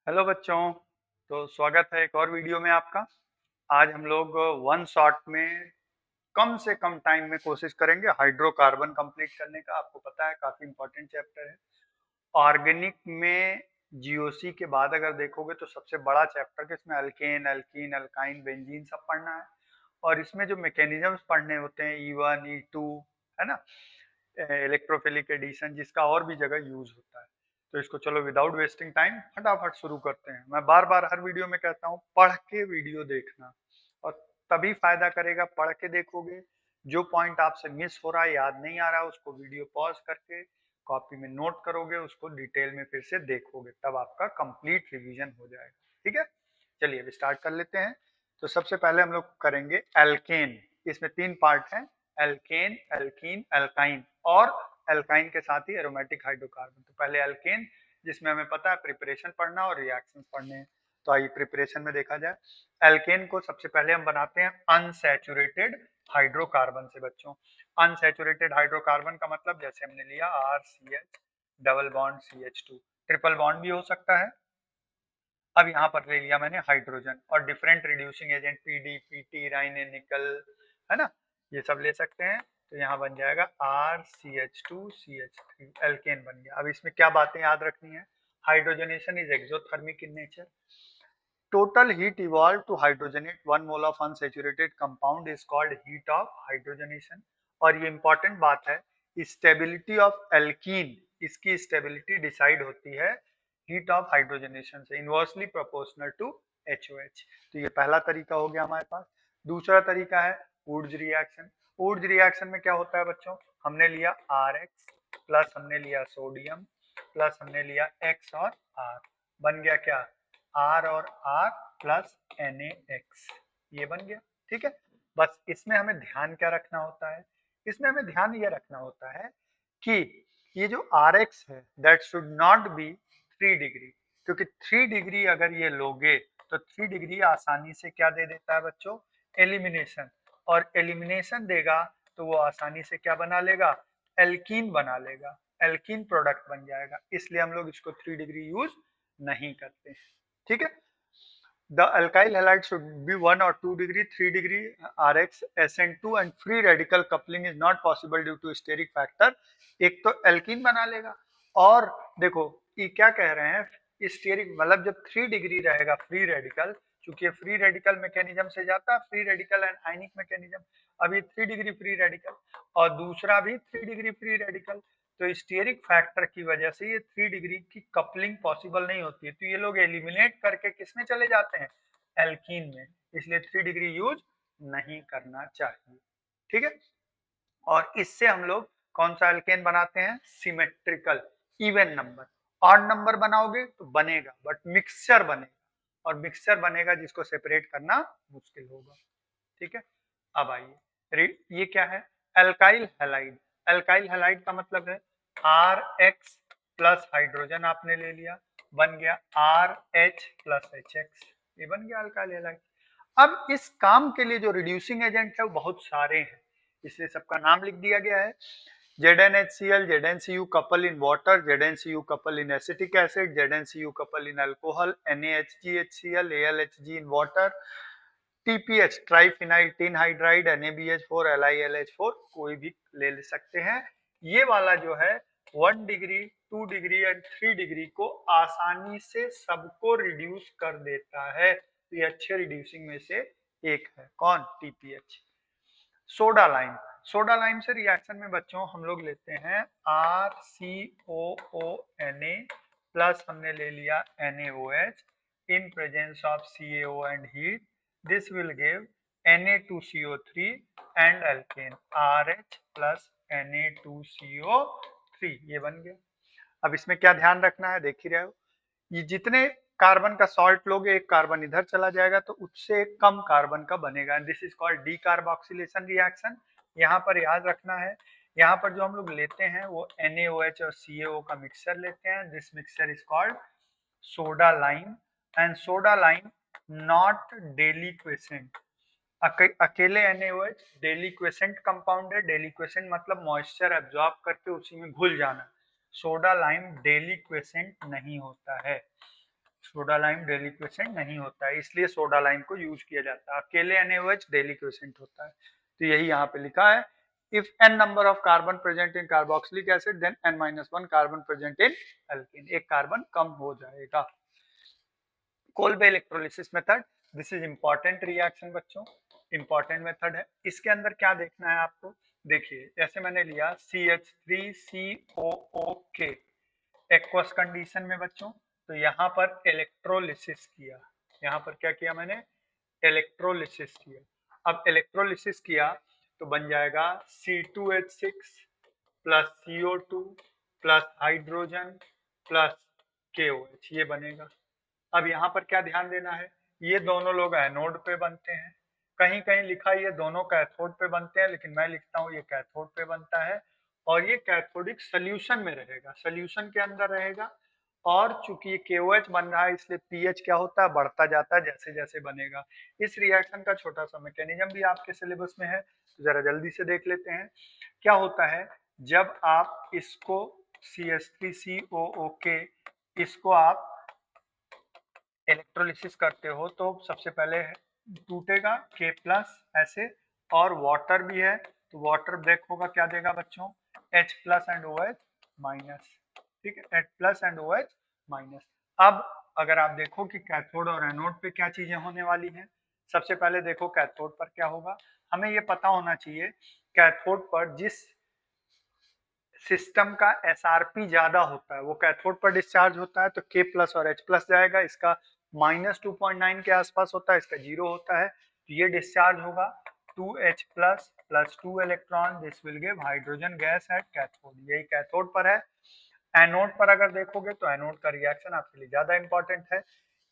Hello बच्चों। तो स्वागत है एक और वीडियो में आपका। आज हम लोग वन शॉट में कम से कम टाइम में कोशिश करेंगे हाइड्रोकार्बन कंप्लीट करने का। आपको पता है काफी इंपॉर्टेंट चैप्टर है। ऑर्गेनिक में जीओसी के बाद अगर देखोगे तो सबसे बड़ा चैप्टर है, इसमें अल्केन, अल्कीन, अल्काइन, बेंजीन सब पढ़ना है। और इसमें जो मैकेनिज्म्स पढ़ने होते हैं E1, E2, है ना, इलेक्ट्रोफिलिक एडिशन, जिसका और भी जगह यूज होता है। तो इसको चलो विदाउट वेस्टिंग टाइम फटाफट शुरू करते हैं। मैं बार बार हर वीडियो में कहता हूँ पढ़ के वीडियो देखना, और तभी फायदा करेगा। पढ़ के देखोगे, जो पॉइंट आपसे मिस हो रहा है, याद नहीं आ रहा, उसको वीडियो पॉज करके कॉपी में नोट करोगे, उसको डिटेल में फिर से देखोगे, तब आपका कंप्लीट रिवीजन हो जाएगा। ठीक है, चलिए अब स्टार्ट कर लेते हैं। तो सबसे पहले हम लोग करेंगे एल्केन। इसमें तीन पार्ट हैं, एल्केन, एल्कीन, एल्काइन, और एल्काइन के साथ ही एरोमेटिक हाइड्रोकार्बन। तो पहले एल्केन, जिसमें हमें पता है प्रिपरेशन पढ़ना और रिएक्शन पढ़ने हैं। तो आइए प्रिपरेशन में देखा जाए। एल्केन को सबसे पहले हम बनाते हैं अनसैचुरेटेड हाइड्रोकार्बन से। बच्चों, अनसैचुरेटेड हाइड्रोकार्बन का मतलब जैसे हमने लिया RCH double bond CH2, triple bond भी हो सकता है। अब यहाँ पर ले लिया मैंने हाइड्रोजन, और different reducing agent PD, PT, राइने, निकल, है ना, ये सब ले सकते हैं। तो यहाँ बन जाएगा RCH2CH3, एल्केन बन गया। अब इसमें क्या बातें याद रखनी है? Hydrogenation is exothermic in nature. Total heat evolved to hydrogenate 1 mole of unsaturated compound is called heat of hydrogenation। और ये इंपॉर्टेंट बात है, स्टेबिलिटी ऑफ एल्कीन, इसकी स्टेबिलिटी डिसाइड होती है हीट ऑफ हाइड्रोजनेशन से, इनवर्सली प्रोपोर्शनल टू HOH। तो ये पहला तरीका हो गया हमारे पास। दूसरा तरीका है वुड्स रिएक्शन। वुड्स रिएक्शन में क्या होता है बच्चों? हमने लिया RX प्लस हमने लिया सोडियम प्लस हमने लिया X और R, बन गया क्या? R और R प्लस NaX, ये बन गया। ठीक है, बस इसमें हमें ध्यान क्या रखना होता है? इसमें हमें ध्यान ये रखना होता है कि ये जो RX है that should not be 3 degree, क्योंकि 3 डिग्री अगर ये लोगे तो 3 डिग्री आसानी से क्या दे देता है बच्चों? एलिमिनेशन। और एलिमिनेशन देगा तो वो आसानी से क्या बना लेगा? एल्कीन बना लेगा, एल्कीन प्रोडक्ट बन जाएगा। इसलिए हम लोग इसको 3 डिग्री यूज नहीं करते हैं। ठीक है, the alkyl halide should be 1 or 2 degree, 3 degree RX SN2, and free radical coupling is not possible due to steric factor। एक तो एल्कीन बना लेगा, और देखो ये क्या कह रहे हैं, स्टेरिक मतलब जब 3 डिग्री रहेगा फ्री रेडिकल, क्योंकि फ्री रेडिकल मैकेनिज्म से जाता है, free radical and ionic mechanism. अब ये 3 डिग्री फ्री रेडिकल और दूसरा भी 3 डिग्री फ्री रेडिकल, तो स्टेरिक फैक्टर की वजह से ये 3 डिग्री की कपलिंग पॉसिबल नहीं होती है। तो ये लोग एलिमिनेट करके किसमें चले जाते हैं? एल्कीन में। इसलिए 3 डिग्री यूज नहीं करना चाहिए। ठीक है, और इससे हम लोग कौन सा एल्केन बनाते हैं? Symmetrical even number. Odd number बनाओगे तो बनेगा, बट मिक्सचर बनेगा, और मिक्सचर बनेगा जिसको सेपरेट करना मुश्किल होगा। ठीक है, अब आइए, ये क्या है? Alkyl halide. एल्काइल हैलाइड का मतलब है RX प्लस हाइड्रोजन आपने ले लिया, बन गया RH प्लस HX, ये बन गया अल्काइल हैलाइड। अब इस काम के लिए जो रिड्यूसिंग एजेंट है वो बहुत सारे हैं, इसलिए सबका नाम लिख दिया गया है। ZnHCl, ZnCu couple in water, ZnCu couple in acetic acid, ZnCu couple in alcohol, NaHgHCl, AlHg in water, TPH triphenyl tin hydride, NaBH4, LiLH4, कोई भी ले सकते हैं। ये वाला जो है 1 डिग्री, 2 डिग्री एंड 3 डिग्री को आसानी से सबको रिड्यूस कर देता है। तो ये अच्छे रिड्यूसिंग में से एक है। कौन? TPH। Soda lime. Soda lime से रिएक्शन में बच्चों हम लोग लेते हैं RCOONA प्लस हमने ले लिया NaOH in presence of CaO and heat, this will give Na2CO3 and alkane RH plus Na2CO3, ये बन गया। अब इसमें क्या ध्यान रखना है, देख ही रहे हो, ये जितने कार्बन का सॉल्ट लोगे एक कार्बन इधर चला जाएगा तो उससे एक कम कार्बन का बनेगा। This is called decarboxylation reaction. यहाँ पर याद रखना है, यहाँ पर जो हम लोग लेते हैं वो NaOH और CaO का मिक्सचर लेते हैं। This mixture is called soda lime, and soda lime not deliquescent. अकेले NaOH डेलिक्वेसेंट कंपाउंड है। डेलिक्वेसेंट मतलब मॉइस्चर एब्जॉर्ब करके उसी में घुल जाना। सोडा लाइम डेलिक्वेसेंट नहीं होता है। सोडा लाइम डेलिक्वेसेंट नहीं होता है, इसलिए सोडा लाइम को यूज किया जाता है। अकेले NaOH डेलिक्वेसेंट होता है। तो यही यहाँ पे लिखा है, if n number of carbon present in carboxylic acid then n-1 carbon present in alkene, एक कार्बन कम हो जाएगा। Kolbe electrolysis method, this is important reaction बच्चों, इंपॉर्टेंट मेथड है। इसके अंदर क्या देखना है आपको, देखिए जैसे मैंने लिया CH3COOK एक्वस कंडीशन में बच्चों, तो यहाँ पर इलेक्ट्रोलिसिस किया, यहाँ पर क्या किया मैंने, इलेक्ट्रोलिसिस किया। अब इलेक्ट्रोलिसिस किया तो बन जाएगा C2H6 plus CO2 plus hydrogen plus KOH, ये बनेगा। अब यहाँ पर क्या ध्यान देना है, ये दोनों लोग एनोड पे बनते हैं, कहीं कहीं लिखा ये दोनों कैथोड पे बनते हैं, लेकिन मैं लिखता हूँ ये कैथोड पे बनता है, और ये कैथोडिक सोल्यूशन में रहेगा, सोल्यूशन के अंदर रहेगा। और चूंकि ये KOH बन रहा है इसलिए pH क्या होता है, बढ़ता जाता है जैसे जैसे बनेगा। इस रिएक्शन का छोटा सा मैकेनिज्म भी आपके सिलेबस में है, तो जरा जल्दी से देख लेते हैं। क्या होता है, जब आप इसको CH3COOK इसको आप इलेक्ट्रोलिसिस करते हो तो सबसे पहले टूटेगा K प्लस ऐसे, और वाटर भी है तो वाटर ब्रेक होगा, क्या देगा बच्चों, H plus and OH minus, ठीक है, H plus and OH minus. अब अगर आप देखो कि कैथोड और एनोड पे क्या चीजें होने वाली हैं, सबसे पहले देखो कैथोड पर क्या होगा, हमें ये पता होना चाहिए कैथोड पर जिस सिस्टम का SRP ज्यादा होता है वो कैथोड पर डिस्चार्ज होता है, तो K प्लस और H प्लस जाएगा, इसका -2.9 के आसपास होता है, इसका 0 होता है, तो ये डिस्चार्ज होगा 2H plus plus 2 electron, this will give hydrogen gas at cathode, यही कैथोड पर है। एनोड पर अगर देखोगे तो एनोड का रिएक्शन आपके लिए ज्यादा इंपॉर्टेंट है।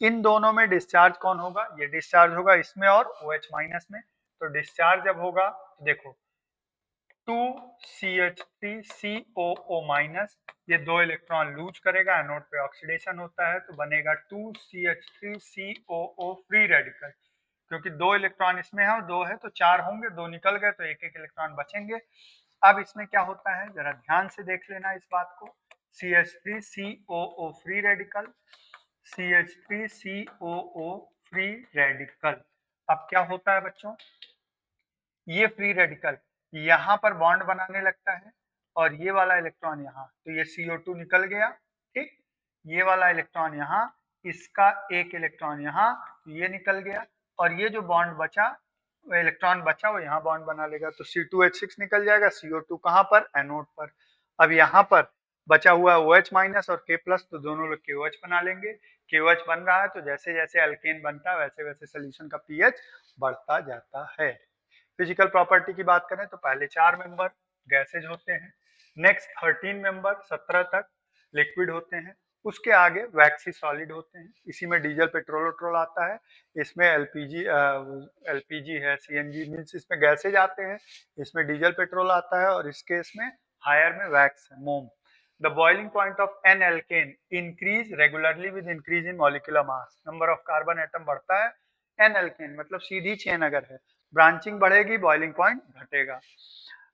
इन दोनों में डिस्चार्ज कौन होगा, ये डिस्चार्ज होगा इसमें और OH माइनस में, तो डिस्चार्ज जब होगा देखो 2CH3COO माइनस, ये दो इलेक्ट्रॉन लूज करेगा, एनोड पे ऑक्सीडेशन होता है तो बनेगा 2CH3COO फ्री रेडिकल, क्योंकि दो इलेक्ट्रॉन इसमें है और दो है तो चार होंगे, दो निकल गए तो एक एक इलेक्ट्रॉन बचेंगे। अब इसमें क्या होता है जरा ध्यान से देख लेना इस बात को, CH3COO free radical, CH3COO free radical. अब क्या होता है बच्चों, ये फ्री रेडिकल यहाँ पर बॉन्ड बनाने लगता है और ये वाला इलेक्ट्रॉन यहाँ, तो ये CO2 निकल गया, ठीक, ये वाला इलेक्ट्रॉन यहाँ, इसका एक इलेक्ट्रॉन यहाँ, तो ये निकल गया, और ये जो बॉन्ड बचा, वो इलेक्ट्रॉन बचा वो यहाँ बॉन्ड बना लेगा, तो C2H6 निकल जाएगा, CO2 कहाँ पर, एनोड पर। अब यहाँ पर बचा हुआ OH माइनस और K प्लस, तो दोनों लोग KOH बना लेंगे, KOH बन रहा है तो जैसे जैसे अल्केन बनता है वैसे वैसे सोल्यूशन का pH बढ़ता जाता है। फिजिकल प्रॉपर्टी की बात करें तो पहले 4 मेंबर गैसेज होते हैं, नेक्स्ट 13 मेंबर 17 तक लिक्विड होते हैं, उसके आगे वैक्सी सॉलिड होते हैं, इसी में डीजल पेट्रोल वट्रोल आता है, इसमें एलपीजी है, CNG मीन्स इसमें गैसेज आते हैं, इसमें डीजल पेट्रोल आता है, और इसके इसमें हायर में वैक्स है, मोम। The boiling point of n alkane increase regularly with increase in molecular mass, number of carbon atom बढ़ता है, n alkane मतलब सीधी चेन अगर है, ब्रांचिंग बढ़ेगी, बॉइलिंग पॉइंट घटेगा।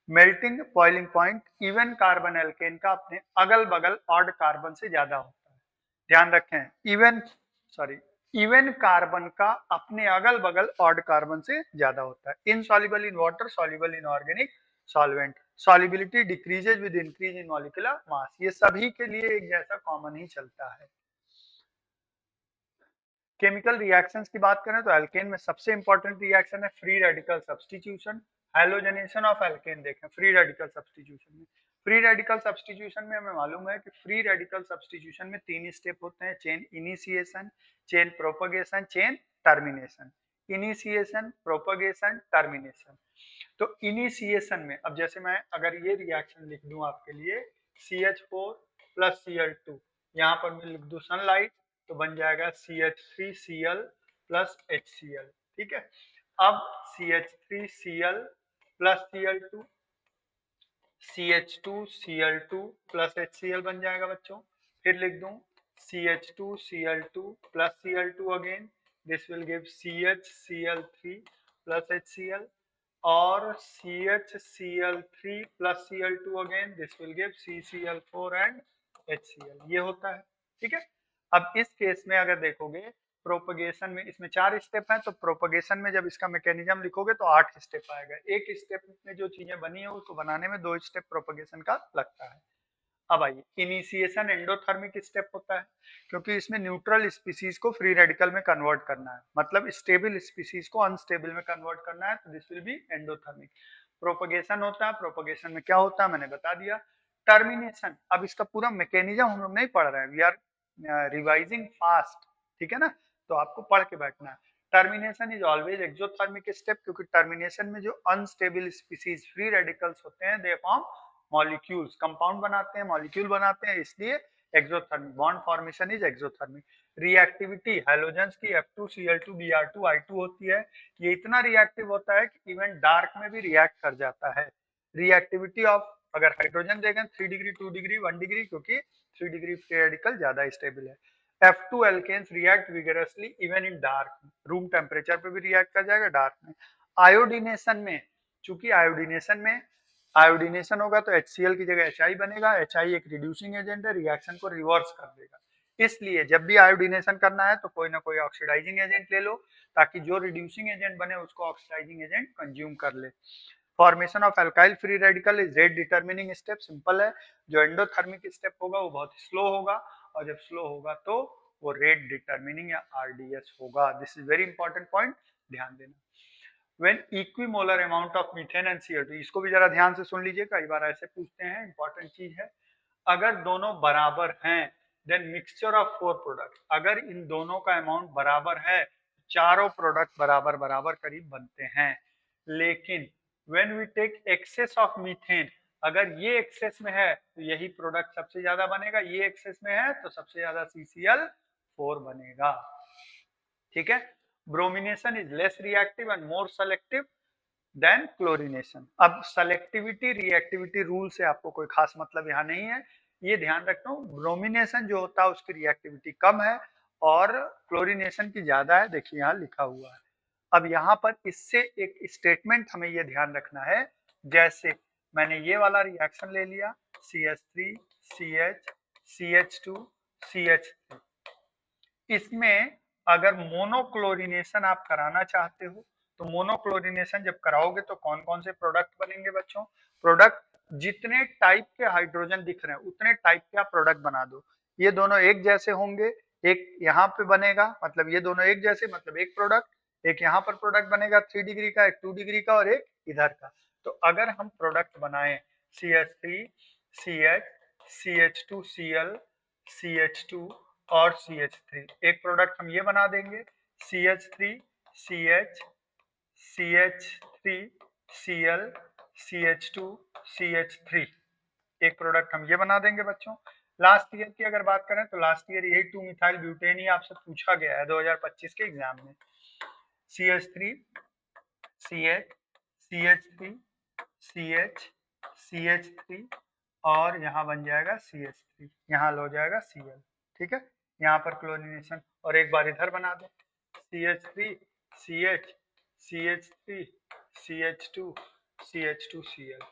Melting boiling point even carbon alkane का अपने अगल बगल ऑड कार्बन से ज्यादा होता है, ध्यान रखें, इवन कार्बन का अपने अगल बगल ऑड कार्बन से ज्यादा होता है। Insoluble in water, soluble in organic solvent, solubility decreases with increase in molecular mass, ये सभी के लिए एक जैसा कॉमन ही चलता है। केमिकल रिएक्शंस की बात करें तो एल्केन में सबसे इंपॉर्टेंट रिएक्शन है free radical substitution, halogenation of alkene देखें फ्री रेडिकल सब्स्टिट्यूशन में। फ्री रेडिकल सब्स्टिट्यूशन में हमें मालूम है कि फ्री रेडिकल सब्स्टिट्यूशन में 3 स्टेप होते हैं, chain initiation, chain propagation, chain termination. Initiation, propagation, termination. तो इनिशिएशन में अब जैसे मैं अगर ये रिएक्शन लिख दूं आपके लिए CH4 प्लस Cl2, यहाँ पर मैं लिख दूं सनलाइट, तो बन जाएगा CH3Cl प्लस HCl, ठीक है। अब CH3Cl plus Cl2, CH2Cl2 plus HCl बन जाएगा बच्चों, फिर लिख दूं CH2Cl2 plus Cl2 again, this will give CHCl3 plus HCl, और CHCl3 plus Cl2 again, this will give CCl4 and HCl, ये होता है, ठीक है। अब इस केस में अगर देखोगे प्रोपगेशन में इसमें 4 स्टेप हैं, तो प्रोपगेशन में जब इसका मैकेनिज्म लिखोगे तो 8 स्टेप आएगा। एक स्टेप में जो चीजें बनी है उसको बनाने में 2 स्टेप प्रोपगेशन का लगता है। अब आइए, इनिशिएशन एंडोथर्मिक स्टेप होता है, क्योंकि इसमें न्यूट्रल स्पीसीज को फ्री रेडिकल में कन्वर्ट करना है, मतलब स्टेबल स्पीसीज को अनस्टेबल में कन्वर्ट करना है, तो this will be endothermic. Propagation होता है, प्रोपगेशन में क्या होता है मैंने बता दिया। टर्मिनेशन, अब इसका पूरा मैकेनिज्म हम लोग नहीं पढ़ रहे हैं, वी आर रिवाइजिंग फास्ट, ठीक है ना, तो आपको पढ़ के बैठना है। Termination is always exothermic step, क्योंकि टर्मिनेशन में जो अनस्टेबल स्पीसीज फ्री रेडिकल्स होते हैं दे फॉर्म मॉलिक्यूल्स, कंपाउंड बनाते हैं, मॉलिक्यूल बनाते हैं, इसलिए exothermic. Bond formation is exothermic. Reactivity halogens की F2Cl2 Br2 I2 होती है, ये इतना रिएक्टिव होता है कि इवन डार्क में भी रिएक्ट कर जाता है। रिएक्टिविटी ऑफ, अगर हाइड्रोजन देखें 3 डिग्री 2 डिग्री 1 डिग्री, क्योंकि 3 डिग्री फ्री रेडिकल ज्यादा स्टेबल है। F2 alkanes react vigorously even in dark, room temperature पे भी रिएक्ट कर जाएगा डार्क में। आयोडीनेशन में, चूंकि आयोडीनेशन होगा तो HCl की जगह HI बनेगा, HI एक रिड्यूसिंग एजेंट है, रिएक्शन को रिवर्स कर देगा। इसलिए जब भी आयोडीनेशन करना है तो कोई ना कोई ऑक्सीडाइजिंग एजेंट ले लो, ताकि जो रिड्यूसिंग एजेंट बने उसको ऑक्सीडाइजिंग एजेंट कंज्यूम कर ले। Formation of alkyl free radical is rate determining step, simple है। जो एंडोथर्मिक स्टेप होगा वो बहुत स्लो होगा, और जब स्लो होगा तो वो रेट डिटर्मिनिंग या RDS होगा। This is very important point, ध्यान देना। when equimolar amount of methane and CO2, इसको भी जरा ध्यान से सुन लीजिए, कई बार ऐसे पूछते हैं, इंपॉर्टेंट चीज है। अगर दोनों बराबर हैं देन मिक्सचर ऑफ 4 प्रोडक्ट, अगर इन दोनों का अमाउंट बराबर है, चारों प्रोडक्ट बराबर बराबर करीब बनते हैं। लेकिन when we take excess of methane, अगर ये एक्सेस में है तो यही प्रोडक्ट सबसे ज्यादा बनेगा, ये एक्सेस में है तो सबसे ज्यादा CCl4 बनेगा, ठीक है। Bromination is less reactive and more selective than chlorination. अब सेलेक्टिविटी रिएक्टिविटी रूल से आपको कोई खास मतलब यहाँ नहीं है, ये ध्यान रखना हूँ। ब्रोमिनेशन जो होता है उसकी रिएक्टिविटी कम है और क्लोरीनेशन की ज्यादा है, देखिए यहाँ लिखा हुआ है। अब यहाँ पर इससे एक स्टेटमेंट हमें ये ध्यान रखना है, जैसे मैंने ये वाला रिएक्शन ले लिया, CH3 CH CH2 CH3, इसमें अगर मोनोक्लोरिनेशन आप कराना चाहते हो तो मोनोक्लोरिनेशन जब कराओगे तो कौन कौन से प्रोडक्ट बनेंगे बच्चों? प्रोडक्ट जितने टाइप के हाइड्रोजन दिख रहे हैं उतने टाइप के आप प्रोडक्ट बना दो। ये दोनों एक जैसे होंगे, एक यहाँ पे बनेगा, मतलब ये दोनों एक जैसे, मतलब एक प्रोडक्ट, एक यहाँ पर प्रोडक्ट बनेगा 3 डिग्री का, एक 2 डिग्री का और एक इधर का। तो अगर हम प्रोडक्ट बनाए CH3 CH CH2 Cl CH2 और CH3, एक प्रोडक्ट हम ये बना देंगे CH3 CH CH3 Cl CH2 CH3, एक प्रोडक्ट हम ये बना देंगे बच्चों। लास्ट ईयर की अगर बात करें तो लास्ट ईयर यही 2 मिथाइल ब्यूटेन ही आपसे पूछा गया है 2025 के एग्जाम में। CH3 CH CH3 CH CH3 और यहाँ बन जाएगा CH3, यहाँ हो जाएगा Cl, ठीक है। यहाँ पर क्लोरीनेशन, और एक बार इधर बना दें CH3 CH CH3 CH2 CH2 Cl,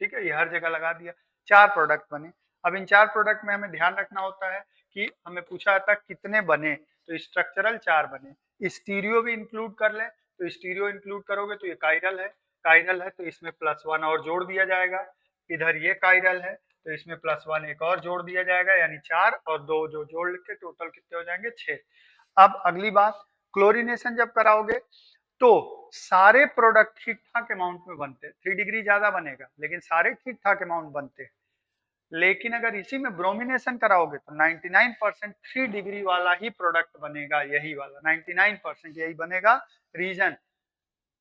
ठीक है, ये हर जगह लगा दिया, 4 प्रोडक्ट बने। अब इन 4 प्रोडक्ट में हमें ध्यान रखना होता है कि हमें पूछा था कितने बने, तो स्ट्रक्चरल 4 बने। स्टीरियो भी इंक्लूड कर ले, तो स्टीरियो इंक्लूड करोगे तो ये कायरल है तो इसमें +1 और जोड़ दिया जाएगा, इधर ये कायरल है तो इसमें +1 एक और जोड़ दिया जाएगा, यानी 4 और 2 जो जोड़ के टोटल कितने हो जाएंगे 6। अब अगली बात, क्लोरीनेशन जब कराओगे तो सारे प्रोडक्ट ठीक ठाक अमाउंट में बनते हैं, 3 डिग्री ज्यादा बनेगा लेकिन सारे ठीक ठाक अमाउंट बनते हैं। लेकिन अगर इसी में ब्रोमिनेशन कराओगे तो 99% 3 डिग्री वाला ही प्रोडक्ट बनेगा, यही वाला 99% यही बनेगा। रीजन,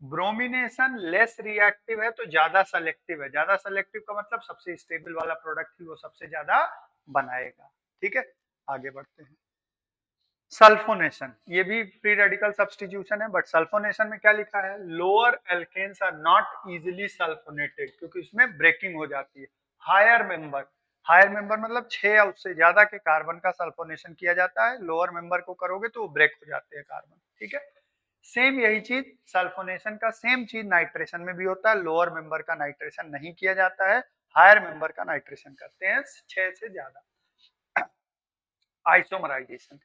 ब्रोमिनेशन लेस रिएक्टिव है तो ज्यादा सेलेक्टिव है, ज्यादा सेलेक्टिव का मतलब सबसे स्टेबल वाला प्रोडक्ट ही वो सबसे ज्यादा बनाएगा, ठीक है। आगे बढ़ते हैं। सल्फोनेशन, ये भी फ्री रेडिकल सब्स्टिट्यूशन है, बट सल्फोनेशन में क्या लिखा है, lower alkanes are not easily sulphonated, क्योंकि इसमें ब्रेकिंग हो जाती है। हायर मेंबर मतलब 6 या उससे ज्यादा के कार्बन का सल्फोनेशन किया जाता है, लोअर मेंबर को करोगे तो वो ब्रेक हो जाते हैं कार्बन, ठीक है। सेम यही चीज सल्फोनेशन का सेम चीज नाइट्रेशन में भी होता है, लोअर मेंबर का नाइट्रेशन नहीं किया जाता है, हायर मेंबर का नाइट्रेशन करते हैं 6 से ज्यादा। आइसोमराइजेशन।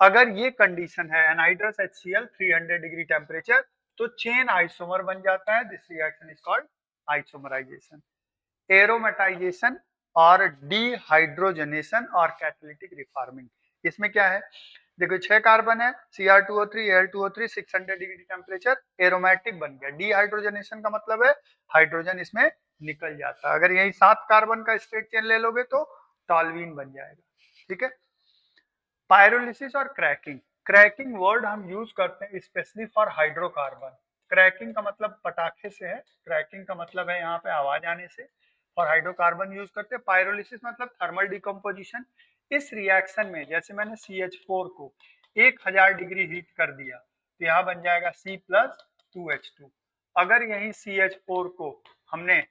अगर ये कंडीशन है एनहाइड्रस HCl 300 डिग्री टेम्परेचर तो चेन आइसोमर बन जाता है, this reaction is called isomerisation. Aromatisation और डिहाइड्रोजनेशन और कैटालिटिक रिफॉर्मिंग, इसमें क्या है, देखो 6 कार्बन है, Cr2O3 Al2O3 600 degree temperature, aromatic बन गया। डिहाइड्रोजनेशन का मतलब है हाइड्रोजन इसमें निकल जाता है। अगर यही 7 कार्बन का स्ट्रेट चेन ले लोगे तो टॉल्यूइन बन जाएगा, ठीक है। पायरोलिसिस और क्रैकिंग, क्रैकिंग वर्ड हम यूज करते हैं स्पेशली फॉर हाइड्रोकार्बन। क्रैकिंग का मतलब पटाखे से है, क्रैकिंग का मतलब है यहाँ पे आवाज आने से, और हाइड्रोकार्बन यूज करते हैं। पायरोलिसिस मतलब थर्मल डिकम्पोजिशन। इस रिएक्शन में जैसे मैंने CH4 को 1000 डिग्री हीट कर दिया तो यहाँ बन जाएगा C+2H2। अगर यही CH4 को हमने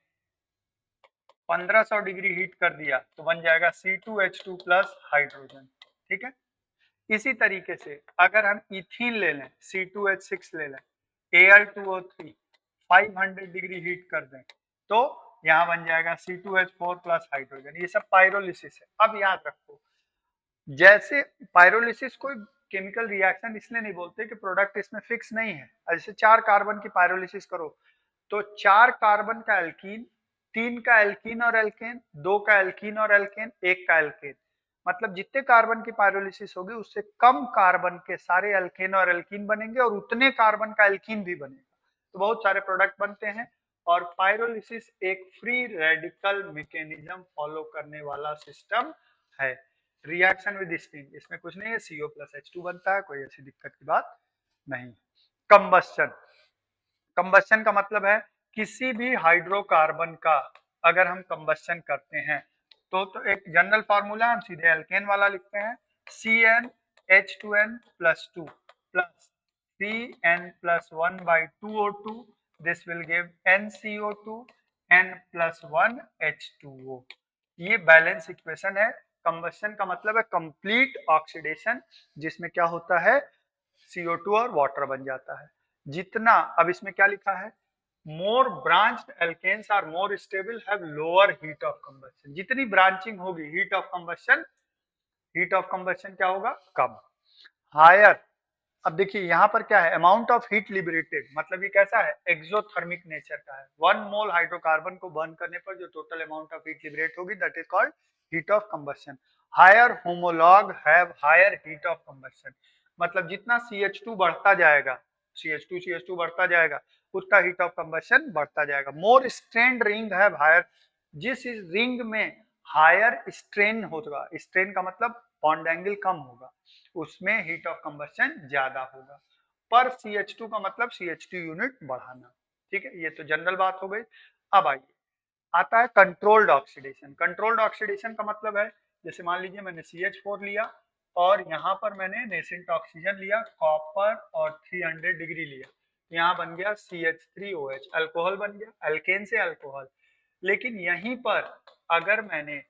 1500 डिग्री हीट कर दिया तो बन जाएगा C2H2 प्लस हाइड्रोजन, ठीक है। इसी तरीके से अगर हम इथीन ले लें, C2H6 ले लें, Al2O3 500 डिग्री हीट कर दें तो यहाँ बन जाएगा C2H4 प्लस हाइड्रोजन। ये सब पायरोलिसिस है। अब याद रखो, जैसे पायरोलिसिस कोई केमिकल रिएक्शन इसलिए नहीं बोलते कि प्रोडक्ट इसमें फिक्स नहीं है। जैसे 4 कार्बन की पायरोलिसिस करो तो 4 कार्बन का एल्कीन, 3 का एल्कीन और एल्केन, 2 का एल्कीन और एल्केन, 1 का एल्केन, मतलब जितने कार्बन की पायरोलिसिस होगी उससे कम कार्बन के सारे एल्केन और एल्कीन बनेंगे और उतने कार्बन का एल्कीन भी बनेगा, तो बहुत सारे प्रोडक्ट बनते हैं। और पायरोलिसिस एक फ्री रेडिकल मैकेनिज्म फॉलो करने वाला सिस्टम है। रिएक्शन विद स्टीम, इसमें कुछ नहीं है, CO+H2 बनता है, कोई ऐसी दिक्कत की बात नहीं। कंबस्शन, कंबस्शन का मतलब है किसी भी हाइड्रोकार्बन का अगर हम कंबस्शन करते हैं तो एक जनरल फार्मूला हम सीधे एल्केन वाला लिखते हैं, CnH2n+2 plus Cn+1/2O2, this will give NCO2 n+1H2O। ये बैलेंस इक्वेशन है। कंबस्शन का मतलब है कंप्लीट ऑक्सीडेशन, जिसमें क्या होता है CO2 और वाटर बन जाता है। जितना, अब इसमें क्या लिखा है, more branched alkanes are more stable have lower heat of combustion. जितनी ब्रांचिंग होगी हीट ऑफ कंबस्शन क्या होगा, कम। हायर, अब देखिए यहाँ पर क्या है, अमाउंट ऑफ हीट लिबरेटेड, मतलब ये कैसा है, एक्सोथर्मिक नेचर का है। 1 मोल हाइड्रोकार्बन को बर्न करने पर जो total amount of heat liberate होगी that is called heat of combustion. Higher homologue have higher heat of combustion, मतलब जितना CH2 बढ़ता जाएगा, CH2 बढ़ता जाएगा उसका हीट ऑफ कंबस्शन बढ़ता जाएगा। मोर स्ट्रेन्ड रिंग हैव हायर, जिस रिंग में हायर स्ट्रेन होगा, स्ट्रेन का मतलब बॉन्ड एंगल कम होगा, उसमें हीट ऑफ कंबस्शन ज्यादा होगा। पर CH2 का मतलब CH2 यूनिट बढ़ाना, ठीक है। ये तो जनरल बात हो गई। अब आइए आता है कंट्रोल्ड ऑक्सीडेशन। कंट्रोल्ड ऑक्सीडेशन का मतलब है, जैसे मान लीजिए मैंने CH4 लिया और यहाँ पर मैंने नेसेंट ऑक्सीजन लिया, कॉपर और 300 डिग्री लिया, यहाँ बन गया CH3OH, अल्कोहल बन गया, अल्केन से अल्कोहल। लेकिन यहीं पर अगर मैंने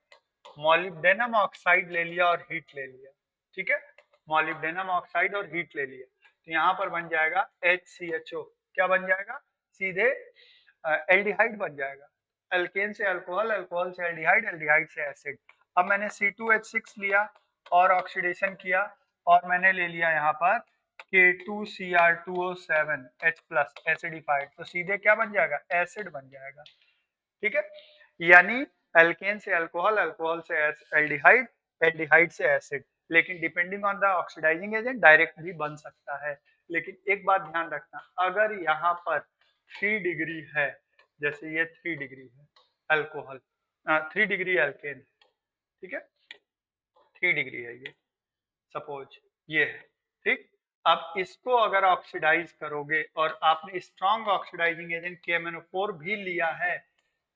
मॉलिब्डेनम ऑक्साइड ले लिया और हीट ले लिया, ठीक है, मॉलिब्डेनम ऑक्साइड और हीट ले लिया तो यहाँ पर बन जाएगा HCHO, क्या बन जाएगा, सीधे एल्डिहाइड बन जाएगा। अल्केन से अल्कोहल, अल्कोहल से एल्डिहाइड, एल्डिहाइड से एसिड। अब मैंने C2H6 लिया और ऑक्सीडेशन किया और मैंने ले लिया यहाँ पर K2Cr2O7H+, एसिडिफाइड, तो सीधे क्या बन जाएगा, एसिड बन जाएगा, ठीक है। यानी एल्केन से अल्कोहल, अल्कोहल से एल्डिहाइड, एल्डिहाइड से एसिड। लेकिन depending on the oxidising agent direct भी बन सकता है। लेकिन एक बात ध्यान रखना, अगर यहाँ पर 3 डिग्री है, जैसे ये 3 डिग्री है अल्कोहल, 3 डिग्री एल्केन, ठीक है, 3 डिग्री है ये, सपोज ये है, ठीक। अब इसको अगर ऑक्सीडाइज करोगे और आपने स्ट्रॉन्ग ऑक्सीडाइजिंग एजेंट KMnO4 भी लिया है,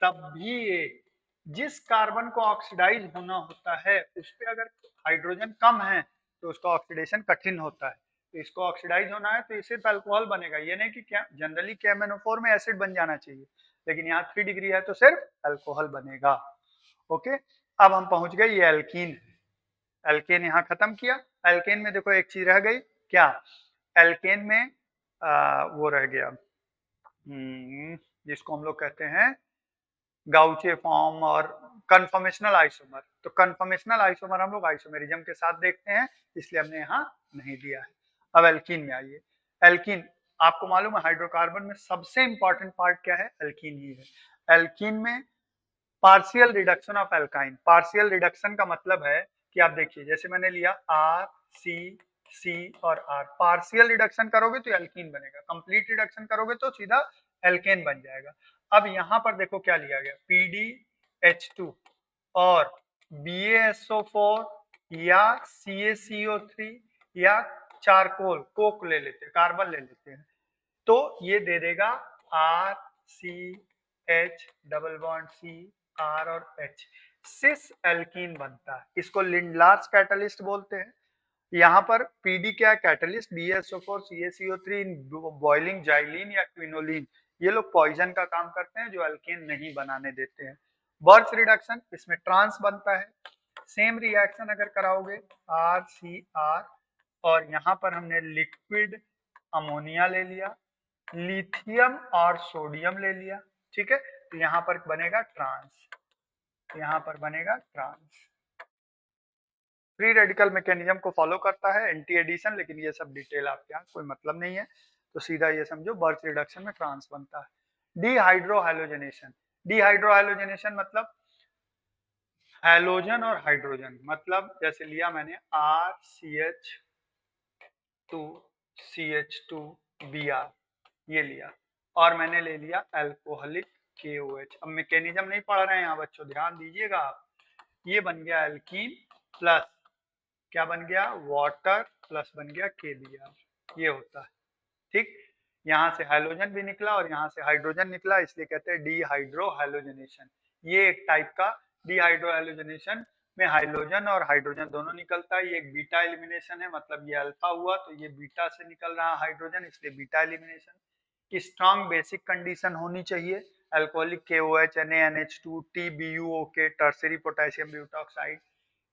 तब भी ये जिस कार्बन को ऑक्सीडाइज होना होता है उस पे अगर हाइड्रोजन कम है तो उसका ऑक्सीडेशन कठिन होता है। तो इसको ऑक्सीडाइज होना है तो इसे तो अल्कोहल बनेगा, ये नहीं कि क्या जनरली KMnO4 में एसिड बन जाना चाहिए, लेकिन यहाँ 3 डिग्री है तो सिर्फ अल्कोहल बनेगा। ओके, अब हम पहुंच गए, ये एल्कीन है, एल्केन यहाँ खत्म किया। एल्केन में देखो एक चीज रह गई, क्या, एल्केन में वो रह गया जिसको हम लोग कहते हैं गाउचे फॉर्म और कन्फॉर्मेशनल आइसोमर। तो कन्फॉर्मेशनल आइसोमर हम लोग आइसोमेरिज्म के साथ देखते हैं, इसलिए हमने यहाँ नहीं दिया है। अब एल्कीन में आइए। एल्कीन, आपको मालूम है हाइड्रोकार्बन में सबसे इंपॉर्टेंट पार्ट क्या है? एल्कीन ही है। एल्कीन में partial reduction of alkyne. Partial reduction का मतलब है कि आप देखिए, जैसे मैंने लिया आर सी सी और आर, पार्शियल रिडक्शन करोगे तो एल्कीन बनेगा, कंप्लीट रिडक्शन करोगे तो सीधा एल्केन बन जाएगा। अब यहाँ पर देखो क्या लिया गया, PdH2 और BaSO4 या CaCO3 या चारकोल, कोक ले लेते हैं, कार्बन ले लेते हैं, तो ये दे देगा RCH double bond C R और H, सिस एल्कीन बनता है। इसको लिंडलार्स कैटलिस्ट बोलते हैं। यहाँ पर PD क्या है? Catalyst. BaSO4 CaCO3 in boiling xylene या क्विनोलिन, ये लोग पॉइजन का काम करते हैं जो एल्केन नहीं बनाने देते हैं। बर्च रिडक्शन, इसमें ट्रांस बनता है। सेम रिएक्शन अगर कराओगे RCR और यहाँ पर हमने लिक्विड अमोनिया ले लिया, लिथियम और सोडियम ले लिया, ठीक है, तो यहाँ पर बनेगा ट्रांस, यहाँ पर बनेगा ट्रांस। फ्री रेडिकल मैकेनिज्म को फॉलो करता है, एंटी एडिशन, लेकिन ये सब डिटेल आपके यहाँ कोई मतलब नहीं है, तो सीधा ये समझो बर्च रिडक्शन में ट्रांस बनता है। डिहाइड्रोहैलोजनेशन, डिहाइड्रोहैलोजनेशन मतलब हैलोजन और हाइड्रोजन, मतलब जैसे लिया मैंने RCH2CH2Br, ये लिया, और मैंने ले लिया अल्कोहलिक KOH। अब मैकेनिज्म नहीं पढ़ रहे हैं यहाँ बच्चों, ध्यान दीजिएगा आप। ये बन गया एल्कीन प्लस क्या बन गया? वाटर प्लस बन गया KBr, ये होता है, ठीक। यहाँ से हाइड्रोजन भी निकला और यहाँ से हाइड्रोजन निकला, इसलिए कहते हैं डिहाइड्रोहैलोजनेशन। ये एक टाइप का डिहाइड्रोहैलोजनेशन में हाइड्रोजन और हाइड्रोजन दोनों निकलता है। ये एक बीटा एलिमिनेशन है, मतलब ये अल्फा हुआ तो ये बीटा से निकल रहा है हाइड्रोजन, इसलिए beta elimination. Strong basic condition होनी चाहिए, alcoholic KOH, NaNH2, TBuOK, tertiary potassium butoxide.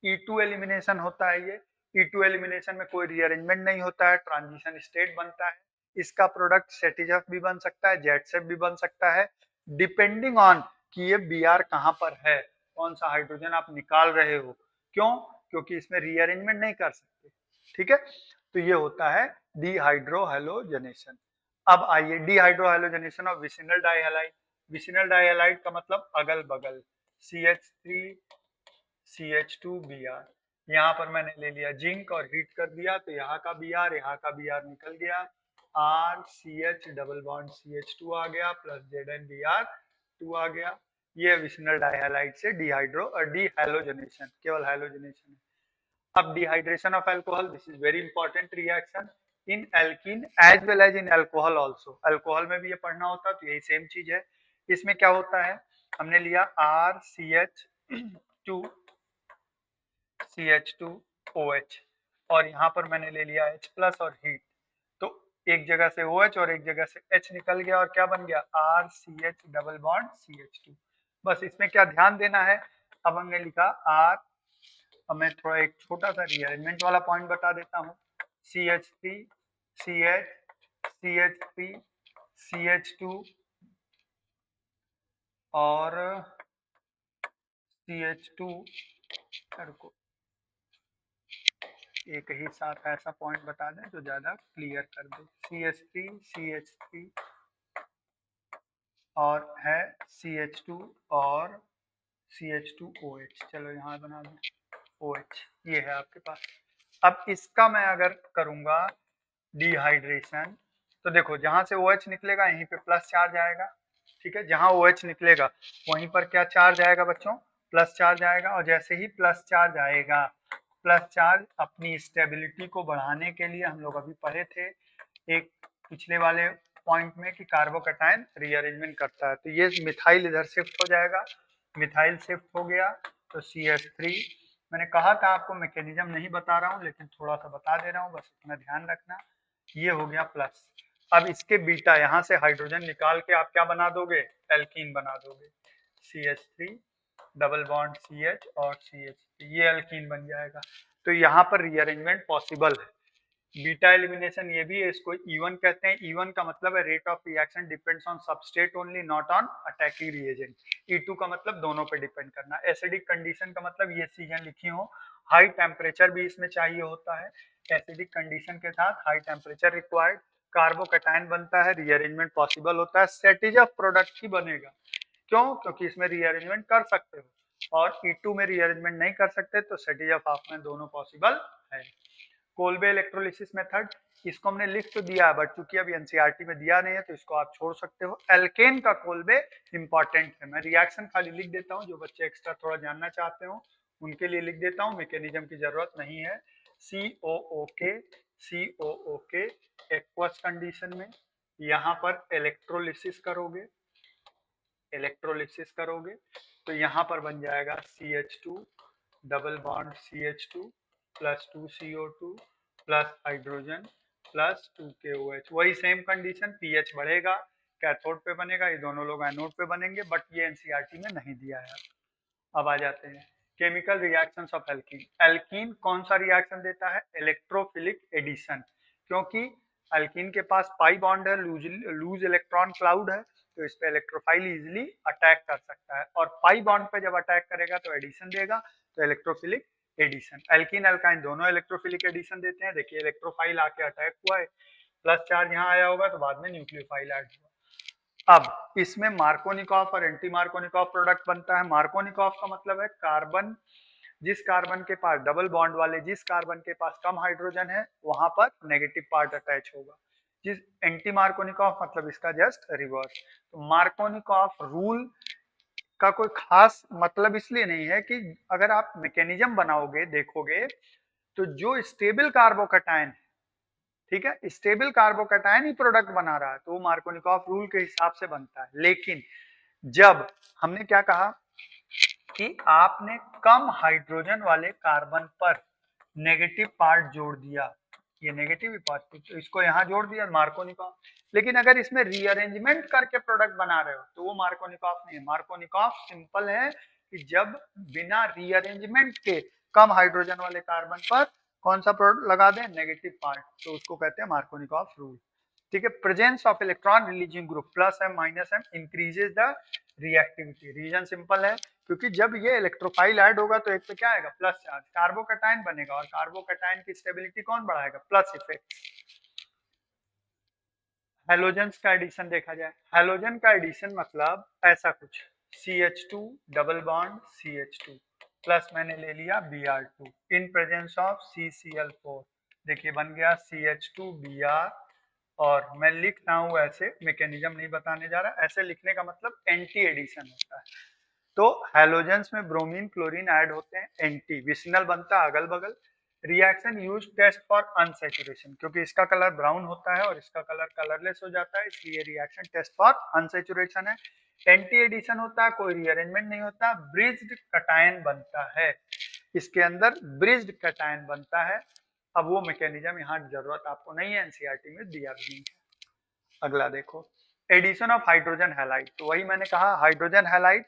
E2 elimination होता है ये। E2 एलिमिनेशन में कोई रीअरेंजमेंट नहीं होता है, ट्रांजिशन स्टेट बनता है। इसका प्रोडक्ट सेटिजफ भी बन सकता है, जेटसेफ भी बन सकता है, डिपेंडिंग ऑन कि ये Br कहाँ पर है, कौन सा हाइड्रोजन आप निकाल रहे हो। क्यों? क्योंकि इसमें रीअरेंजमेंट नहीं कर सकते, ठीक है। तो ये होता है डिहाइड्रोहैलोजनेशन। अब आइए डिहाइड्रोहैलोजनेशन ऑफ विसिनल डाइहैलाइड। विसिनल डाइहैलाइड का मतलब अगल बगल, CH3 CH2Br। यहाँ पर मैंने ले लिया जिंक और हीट कर दिया, तो यहाँ का Br यहाँ का Br निकल गया, RCH डबल बॉन्ड CH2 आ गया प्लस ZnBr2 आ गया। ये विसिनल डाइहैलाइड से डिहैलोजनेशन, केवल हैलोजनेशन है। अब dehydration of alcohol, this is very important reaction in alkene as well as in alcohol also. Alcohol में भी ये पढ़ना होता है, तो यही सेम चीज है। इसमें क्या होता है, हमने लिया RCH2 CH2OH और यहाँ पर मैंने ले लिया H प्लस और हीट, तो एक जगह से OH और एक जगह से H निकल गया और क्या बन गया? RCH double bond CH2। बस इसमें क्या ध्यान देना है, अब हमने लिखा R, अब मैं थोड़ा एक छोटा सा रीअरेंजमेंट वाला पॉइंट बता देता हूँ, CH3 CH CH3 CH2 और CH2 को एक ही साथ ऐसा पॉइंट बता दें जो ज्यादा क्लियर कर दे। CH3 CH3 और है CH2 और CH2OH, चलो यहाँ बना दें OH, ये है आपके पास। अब इसका मैं अगर करूंगा डिहाइड्रेशन, तो देखो जहां से OH निकलेगा यहीं पे प्लस चार्ज आएगा, ठीक है। जहां OH निकलेगा वहीं पर क्या चार्ज आएगा बच्चों? प्लस चार्ज आएगा। और जैसे ही प्लस चार्ज आएगा, प्लस चार्ज अपनी स्टेबिलिटी को बढ़ाने के लिए, हम लोग अभी पढ़े थे एक पिछले वाले पॉइंट में कि कार्बोकैटायन रीअरेंजमेंट करता है, तो ये मिथाइल इधर शिफ्ट हो जाएगा, मिथाइल शिफ्ट हो गया तो CH3। मैंने कहा था आपको मैकेनिज्म नहीं बता रहा हूँ, लेकिन थोड़ा सा बता दे रहा हूँ, बस इतना ध्यान रखना। ये हो गया प्लस। अब इसके बीटा, यहाँ से हाइड्रोजन निकाल के आप क्या बना दोगे? एल्कीन बना दोगे, CH3 डबल बॉन्ड CH और CH3, ये एल्कीन बन जाएगा। तो यहाँ पर रीअरेंजमेंट पॉसिबल है। बीटा एलिमिनेशन ये भी है, इसको E1 कहते हैं। E1 का मतलब है rate of reaction depends on substrate only not on attacking reagent. E2 का मतलब दोनों पे डिपेंड करना। एसिडिक कंडीशन का मतलब ये चीजें लिखी हो, हाई टेम्परेचर भी इसमें चाहिए होता है। एसिडिक कंडीशन के साथ हाई टेम्परेचर रिक्वायर्ड, कार्बोकैटायन बनता है, रीअरेंजमेंट पॉसिबल होता है, सेटिज ऑफ प्रोडक्ट ही बनेगा। क्यों? क्योंकि इसमें रीअरेंजमेंट कर सकते हो और E2 में रीअरेंजमेंट नहीं कर सकते, तो सेटिज ऑफ हाफ में दोनों पॉसिबल है। कोल्बे इलेक्ट्रोलिसिस मेथड, इसको हमने लिख तो दिया है बट चूंकि अभी एनसीईआरटी में दिया नहीं है तो इसको आप छोड़ सकते हो। एल्केन का कोल्बे इंपॉर्टेंट है, मैं रिएक्शन खाली लिख देता हूँ, जो बच्चे एक्स्ट्रा थोड़ा जानना चाहते हो उनके लिए लिख देता हूँ, मैकेनिज्म की जरूरत नहीं है। COOK एक्वस कंडीशन में यहाँ पर इलेक्ट्रोलिसिस करोगे तो यहाँ पर बन जाएगा CH2 double bond CH2 plus 2CO2 plus hydrogen plus 2KOH। वही सेम कंडीशन, पीएच बढ़ेगा, कैथोड पे बनेगा, ये दोनों लोग एनोड पे बनेंगे, बट ये एनसीईआरटी में नहीं दिया है। अब आ जाते हैं chemical reactions of alkene. Alkene कौन सा रिएक्शन देता है? इलेक्ट्रोफिलिक एडिशन, क्योंकि एल्कीन के पास पाई बॉन्ड है, लूज इलेक्ट्रॉन क्लाउड है, तो इस पे इलेक्ट्रोफाइल इजिली अटैक कर सकता है, और पाई बॉन्ड पे जब अटैक करेगा तो एडिशन देगा, तो इलेक्ट्रोफिलिक एडिशन। एल्कीन एल्काइन दोनों इलेक्ट्रोफिलिक एडिशन देते हैं। देखिए इलेक्ट्रोफाइल आके अटैक हुआ है, प्लस चार्ज यहाँ आया होगा तो बाद में न्यूक्लियोफाइल ऐड हुआ। अब इसमें मार्कोनिकॉफ और एंटी मार्कोनिकॉफ प्रोडक्ट बनता है। मार्कोनिकॉफ का मतलब है कार्बन, जिस कार्बन के पास डबल बॉन्ड वाले, जिस कार्बन के पास कम हाइड्रोजन है वहां पर नेगेटिव पार्ट अटैच होगा। जिस एंटी मार्कोनिकॉफ मतलब इसका जस्ट रिवर्स। तो मार्कोनिकॉफ रूल का कोई खास मतलब इसलिए नहीं है कि अगर आप मैकेनिज्म बनाओगे देखोगे तो जो स्टेबल कार्बोकैटायन, ठीक है, स्टेबल कार्बोकैटायन ही प्रोडक्ट बना रहा है तो वो मार्कोनिकॉफ रूल के हिसाब से बनता है। लेकिन जब हमने क्या कहा कि आपने कम हाइड्रोजन वाले कार्बन पर नेगेटिव पार्ट जोड़ दिया, ये नेगेटिव पॉजिटिव, तो इसको यहाँ जोड़ दिया मार्कोनिकॉफ। लेकिन अगर इसमें रीअरेंजमेंट करके प्रोडक्ट बना रहे हो तो वो मार्कोनिकॉफ नहीं है। मार्कोनिकॉफ सिंपल है कि जब बिना रीअरेंजमेंट के कम हाइड्रोजन वाले कार्बन पर कौन सा प्रोडक्ट लगा दें? नेगेटिव पार्ट, तो उसको कहते हैं मार्कोनिकॉफ रूल। ठीक है, presence of electron releasing group plus M minus M increases the reactivity. Reason simple है, क्योंकि जब ये इलेक्ट्रोफाइल ऐड होगा तो एक पे क्या आएगा? प्लस चार्ज, कार्बोकैटायन बनेगा, और कार्बोकैटायन की स्टेबिलिटी कौन बढ़ाएगा? Plus effect. हेलोजेंस का एडिशन देखा जाए, हेलोजन का एडिशन मतलब ऐसा कुछ, CH2 double bond CH2 plus मैंने ले लिया Br2 in presence of CCl4। देखिए बन गया CH2Br, और मैं लिख रहा हूं ऐसे, मैकेनिज्म नहीं बताने जा रहा, ऐसे लिखने का मतलब एंटी एडिशन होता है। तो हैलोजेंस में ब्रोमीन क्लोरीन ऐड होते हैं, एंटी विसिनल बनता है अगल बगल। Reaction use test for unsaturation, क्योंकि इसका कलर ब्राउन होता है और इसका कलर कलरलेस हो जाता है, इसलिए रिएक्शन टेस्ट फॉर अनसैचुरेशन है। एंटी एडिशन होता है, कोई रीअरेंजमेंट नहीं होता, ब्रिज्ड कटायन बनता है, इसके अंदर ब्रिज्ड कटायन बनता है। अब वो मैकेनिज्म यहाँ जरूरत आपको नहीं है, एनसीईआरटी में दिया भी नहीं है। अगला देखो, एडिशन ऑफ हाइड्रोजन हैलाइड। तो वही मैंने कहा, hydrogen halide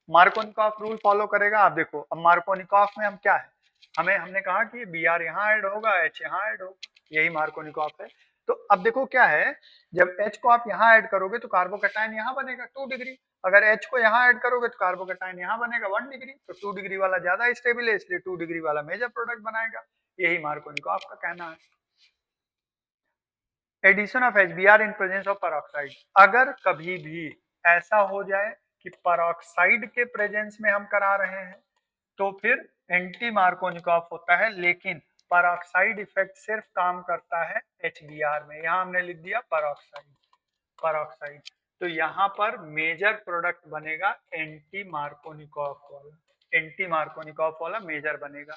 Markovnikov rule follow करेगा। आप देखो अब मार्कोनिकॉफ में हम क्या है, हमने कहा कि Br यहाँ ऐड होगा, H यहाँ ऐड होगा, यही मार्कोनिकॉफ है। तो अब देखो क्या है, जब H को आप यहाँ ऐड करोगे तो कार्बोकैटायन यहाँ बनेगा 2 डिग्री, अगर H को यहाँ ऐड करोगे तो कार्बोकैटायन यहाँ बनेगा 1 डिग्री, तो 2 डिग्री वाला ज्यादा स्टेबल है, इसलिए 2 डिग्री वाला मेजर प्रोडक्ट बनाएगा, यही मार्कोनिकॉफ का कहना है। Addition of HBr in presence of peroxide, अगर कभी भी ऐसा हो जाए कि पेरोक्साइड के प्रेजेंस में हम करा रहे हैं तो फिर एंटी मार्कोनिकॉफ होता है, लेकिन पेरोक्साइड इफेक्ट सिर्फ काम करता है HBr में। यहाँ हमने लिख दिया पेरोक्साइड, तो यहाँ पर मेजर प्रोडक्ट बनेगा एंटी मार्कोनिकॉफ वाला, एंटी मार्कोनिकॉफ वाला मेजर बनेगा।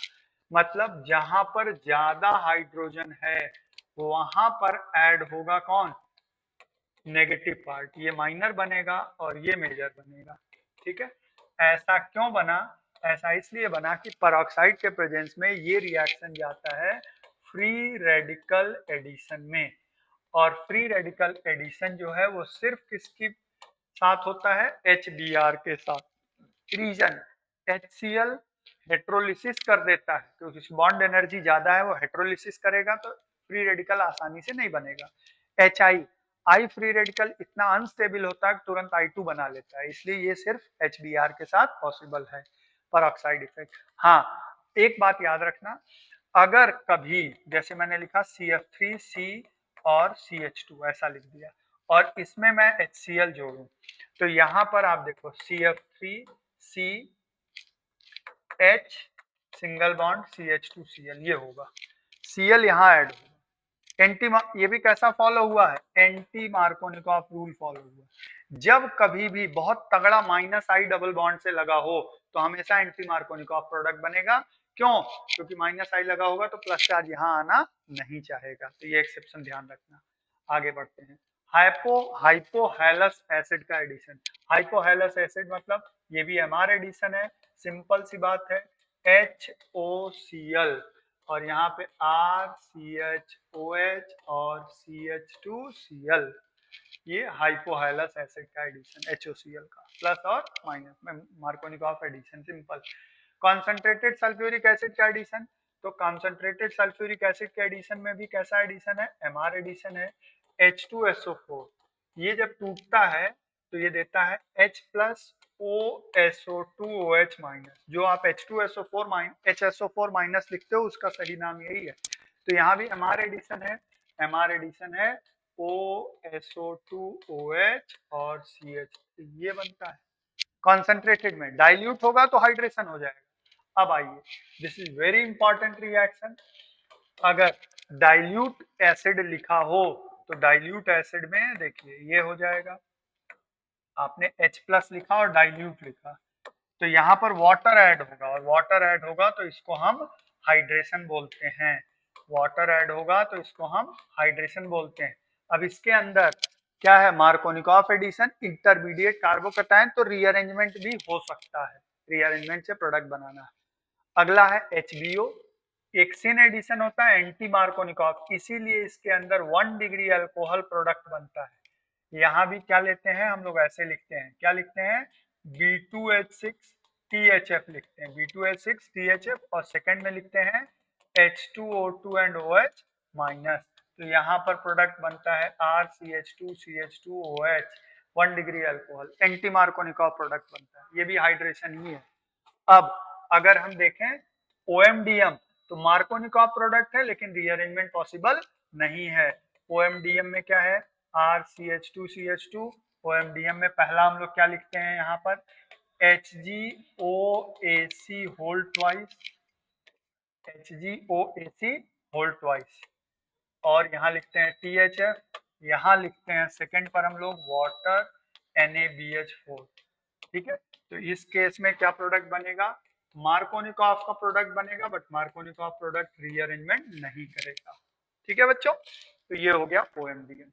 मतलब जहां पर ज्यादा हाइड्रोजन है वहां पर ऐड होगा कौन? नेगेटिव पार्ट, ये माइनर बनेगा और ये मेजर बनेगा। ठीक है, ऐसा क्यों बना? ऐसा इसलिए बना कि पेरोक्साइड के प्रेजेंस में ये रिएक्शन जाता है फ्री रेडिकल एडिशन में, और फ्री रेडिकल एडिशन जो है वो सिर्फ किसके साथ होता है? HBr के साथ। रीजन, HCl हेट्रोलिसिस कर देता है, क्योंकि बॉन्ड एनर्जी ज्यादा है, वो हेट्रोलिसिस करेगा तो फ्री रेडिकल आसानी से नहीं बनेगा। आई फ्री रेडिकल इतना अनस्टेबल होता है कि तुरंत I2 बना लेता है, इसलिए ये सिर्फ HBr के साथ पॉसिबल है, परऑक्साइड इफेक्ट। हाँ, एक बात याद रखना, अगर कभी जैसे मैंने लिखा CF3C और CH2 ऐसा लिख दिया और इसमें मैं HCl जोड़ूं, तो यहाँ पर आप देखो CF3C H single bond CH2Cl ये होगा, Cl यहाँ ऐड होगा। ये भी कैसा फॉलो हुआ है, एंटी मार्कोनिकॉफ रूल फॉलो हुआ है। जब कभी भी बहुत तगड़ा -I डबल बॉन्ड से लगा हो तो हमेशा एंटी मार्कोनिकॉफ प्रोडक्ट बनेगा। क्यों? क्योंकि -I लगा होगा तो प्लस चार्ज यहाँ आना नहीं चाहेगा, तो ये एक्सेप्शन ध्यान रखना। आगे बढ़ते हैं, हाइपोहैलस एसिड का एडिशन। हाइपोहैलस एसिड मतलब ये भी MR एडिशन है, सिंपल सी बात है, HOCl और यहाँ पे RCHOH और CH2Cl, ये हाइपोहैलस एसिड का एडिशन HOCl का, प्लस और माइनस में Markovnikov addition simple. Concentrated sulphuric acid का एडिशन, तो कॉन्सेंट्रेटेड सल्फ्यूरिक एसिड के एडिशन में भी कैसा एडिशन है, MR एडिशन है, H2SO4। ये जब टूटता है तो ये देता है H प्लस OSO2OH माइनस, जो आप HSO4 माइनस लिखते हो उसका सही नाम यही है। तो यहाँ भी MR एडिशन है OSO2OH और CH, ये बनता है। कॉन्सेंट्रेटेड में डाइल्यूट होगा तो हाइड्रेशन हो जाएगा। अब आइए, this is very important reaction, अगर डाइल्यूट एसिड लिखा हो तो डाइल्यूट एसिड में देखिए ये हो जाएगा, आपने H प्लस लिखा और डाइल्यूट लिखा तो यहाँ पर वाटर ऐड होगा, और वाटर ऐड होगा तो इसको हम हाइड्रेशन बोलते हैं, वाटर ऐड होगा तो इसको हम हाइड्रेशन बोलते हैं। अब इसके अंदर क्या है, मार्कोनिकॉफ एडिशन, इंटरमीडिएट कार्बोकैटायन, तो रीअरेंजमेंट भी हो सकता है, रीअरेंजमेंट से प्रोडक्ट बनाना है। अगला है HBO, एक्सिन एडिशन होता है एंटी मार्कोनिकॉफ, इसीलिए इसके अंदर 1 डिग्री अल्कोहल प्रोडक्ट बनता है। यहाँ भी क्या लेते हैं हम लोग, ऐसे लिखते हैं, क्या लिखते हैं, B2H6 THF लिखते हैं, B2H6 THF, और सेकंड में लिखते हैं H2O2 एंड OH माइनस, तो यहाँ पर प्रोडक्ट बनता है RCH2CH2OH, 1 degree alcohol, anti Markovnikov product बनता है, ये भी हाइड्रेशन ही है। अब अगर हम देखें OMDM, तो मार्कोनिकॉफ प्रोडक्ट है लेकिन रीअरेंजमेंट पॉसिबल नहीं है। OMDM में क्या है, RCH2CH2, OMDM में पहला हम लोग क्या लिखते हैं, यहाँ पर HgOAc whole twice, HgOAc whole twice, और यहाँ लिखते हैं THF, यहाँ लिखते हैं सेकंड पर हम लोग वाटर NaBH4, ठीक है। तो इस केस में क्या प्रोडक्ट बनेगा, मार्कोनिकॉफ का प्रोडक्ट बनेगा, बट मार्कोनिकॉफ प्रोडक्ट रीअरेंजमेंट नहीं करेगा, ठीक है बच्चों। तो ये हो गया OMDM।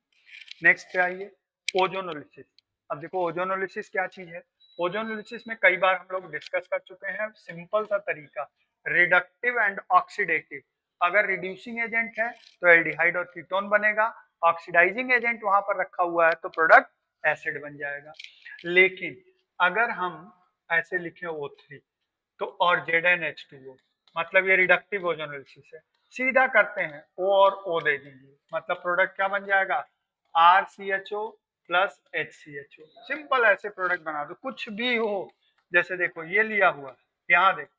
नेक्स्ट पे आइए, ओजोनोलिसिस। अब देखो ओजोनोलिसिस क्या चीज है, ओजोनोलिसिस में कई बार हम लोग डिस्कस कर चुके हैं, सिंपल सा तरीका, रिडक्टिव एंड ऑक्सीडेटिव। अगर रिड्यूसिंग एजेंट है तो एल्डिहाइड और कीटोन बनेगा, ऑक्सीडाइजिंग एजेंट वहां पर रखा हुआ है तो प्रोडक्ट एसिड बन जाएगा। लेकिन अगर हम ऐसे लिखें O3 तो और ZnH2O, मतलब ये रिडक्टिव ओजोनोलिसिस है, सीधा करते हैं O और O दे दीजिए, मतलब प्रोडक्ट क्या बन जाएगा, RCHO प्लस HCHO, सिंपल ऐसे प्रोडक्ट बना दो, कुछ भी हो, जैसे देखो ये लिया हुआ है, यहाँ देखो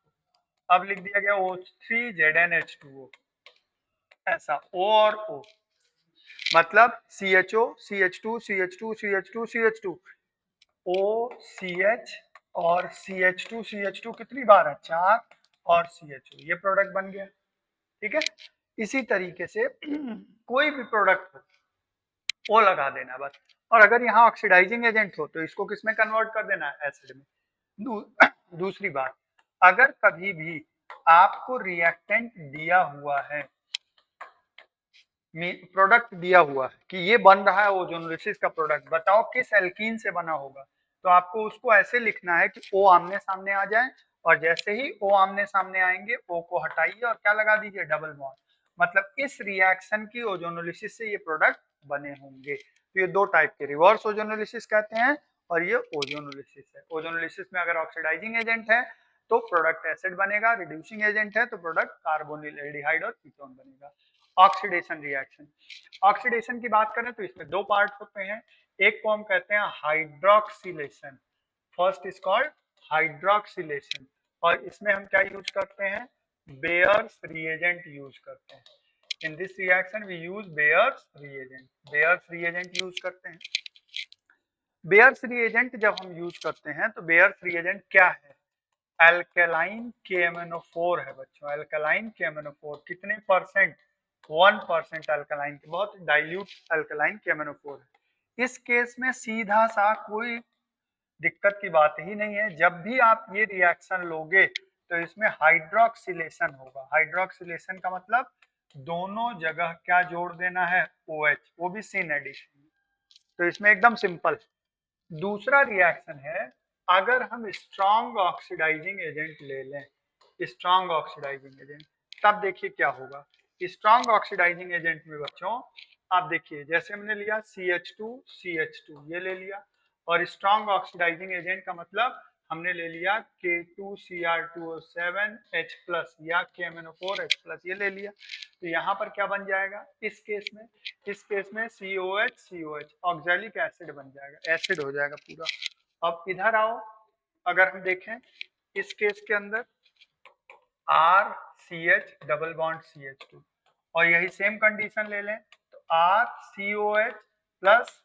अब लिख दिया गया O3 ZnH2O, ऐसा O और O, मतलब CHO CH2 CH2 CH2 CH2 OCH और CH2 कितनी बार है, 4, और CHO, ये प्रोडक्ट बन गया, ठीक है। इसी तरीके से कोई भी प्रोडक्ट हो वो लगा देना बस, और अगर यहाँ ऑक्सीडाइजिंग एजेंट हो तो इसको किस में कन्वर्ट कर देना है, एसिड में। दूसरी बात, अगर कभी भी आपको रिएक्टेंट दिया हुआ है, प्रोडक्ट दिया हुआ है कि ये बन रहा है ओजोनोलिसिस का प्रोडक्ट, बताओ किस एल्कीन से बना होगा, तो आपको उसको ऐसे लिखना है कि O आमने सामने आ जाए, और जैसे ही O आमने सामने आएंगे O को हटाइए और क्या लगा दीजिए, डबल बॉन्ड, मतलब इस रिएक्शन की ओजोनोलिसिस से ये प्रोडक्ट बने होंगे। तो ये दो टाइप के, रिवर्स ओजोनोलिसिस कहते हैं और ये ओजोनोलिसिस है। ओजोनोलिसिस में अगर ऑक्सीडाइजिंग एजेंट है तो प्रोडक्ट एसिड बनेगा, रिड्यूसिंग एजेंट है तो प्रोडक्ट कार्बोनिल एल्डिहाइड और कीटोन बनेगा। Oxidation reaction. ऑक्सीडेशन की बात करें तो इसमें दो पार्ट होते हैं, एक को हम कहते हैं hydroxylation, first is called hydroxylation, और इसमें हम क्या यूज करते हैं, बेयर्स रिएजेंट यूज करते हैं। In this reaction we use Baeyer's reagent use करते हैं। बेयर्स रिएजेंट जब हम यूज करते हैं तो बेयर्स रिएजेंट क्या है, एल्केलाइन KMnO4 है बच्चों, एल्केलाइन KMnO4 कितने परसेंट, 1% एल्केलाइन, बहुत डाइल्यूट एल्केलाइन KMnO4 है। इस केस में सीधा सा कोई दिक्कत की बात ही नहीं है, जब भी आप ये रिएक्शन लोगे तो इसमें हाइड्रोक्सिलेशन होगा। हाइड्रोक्सिलेशन का मतलब दोनों जगह क्या जोड़ देना है, OH, वो भी सिन एडिशन। तो इसमें एकदम सिंपल। दूसरा रिएक्शन है, अगर हम स्ट्रॉन्ग ऑक्सीडाइजिंग एजेंट ले लें, स्ट्रॉन्ग ऑक्सीडाइजिंग एजेंट, तब देखिए क्या होगा। स्ट्रॉन्ग ऑक्सीडाइजिंग एजेंट में बच्चों आप देखिए, जैसे हमने लिया CH2 ये ले लिया, और स्ट्रॉन्ग ऑक्सीडाइजिंग एजेंट का मतलब हमने ले लिया K2Cr2O7H+ या KMnO4H+, ये ले लिया। तो यहाँ पर क्या बन जाएगा, इस केस में COH ऑक्सैलिक एसिड बन जाएगा, एसिड हो जाएगा पूरा। अब इधर आओ, अगर हम देखें इस केस के अंदर RCH डबल बॉन्ड CH2, और यही सेम कंडीशन ले लें तो RCOH प्लस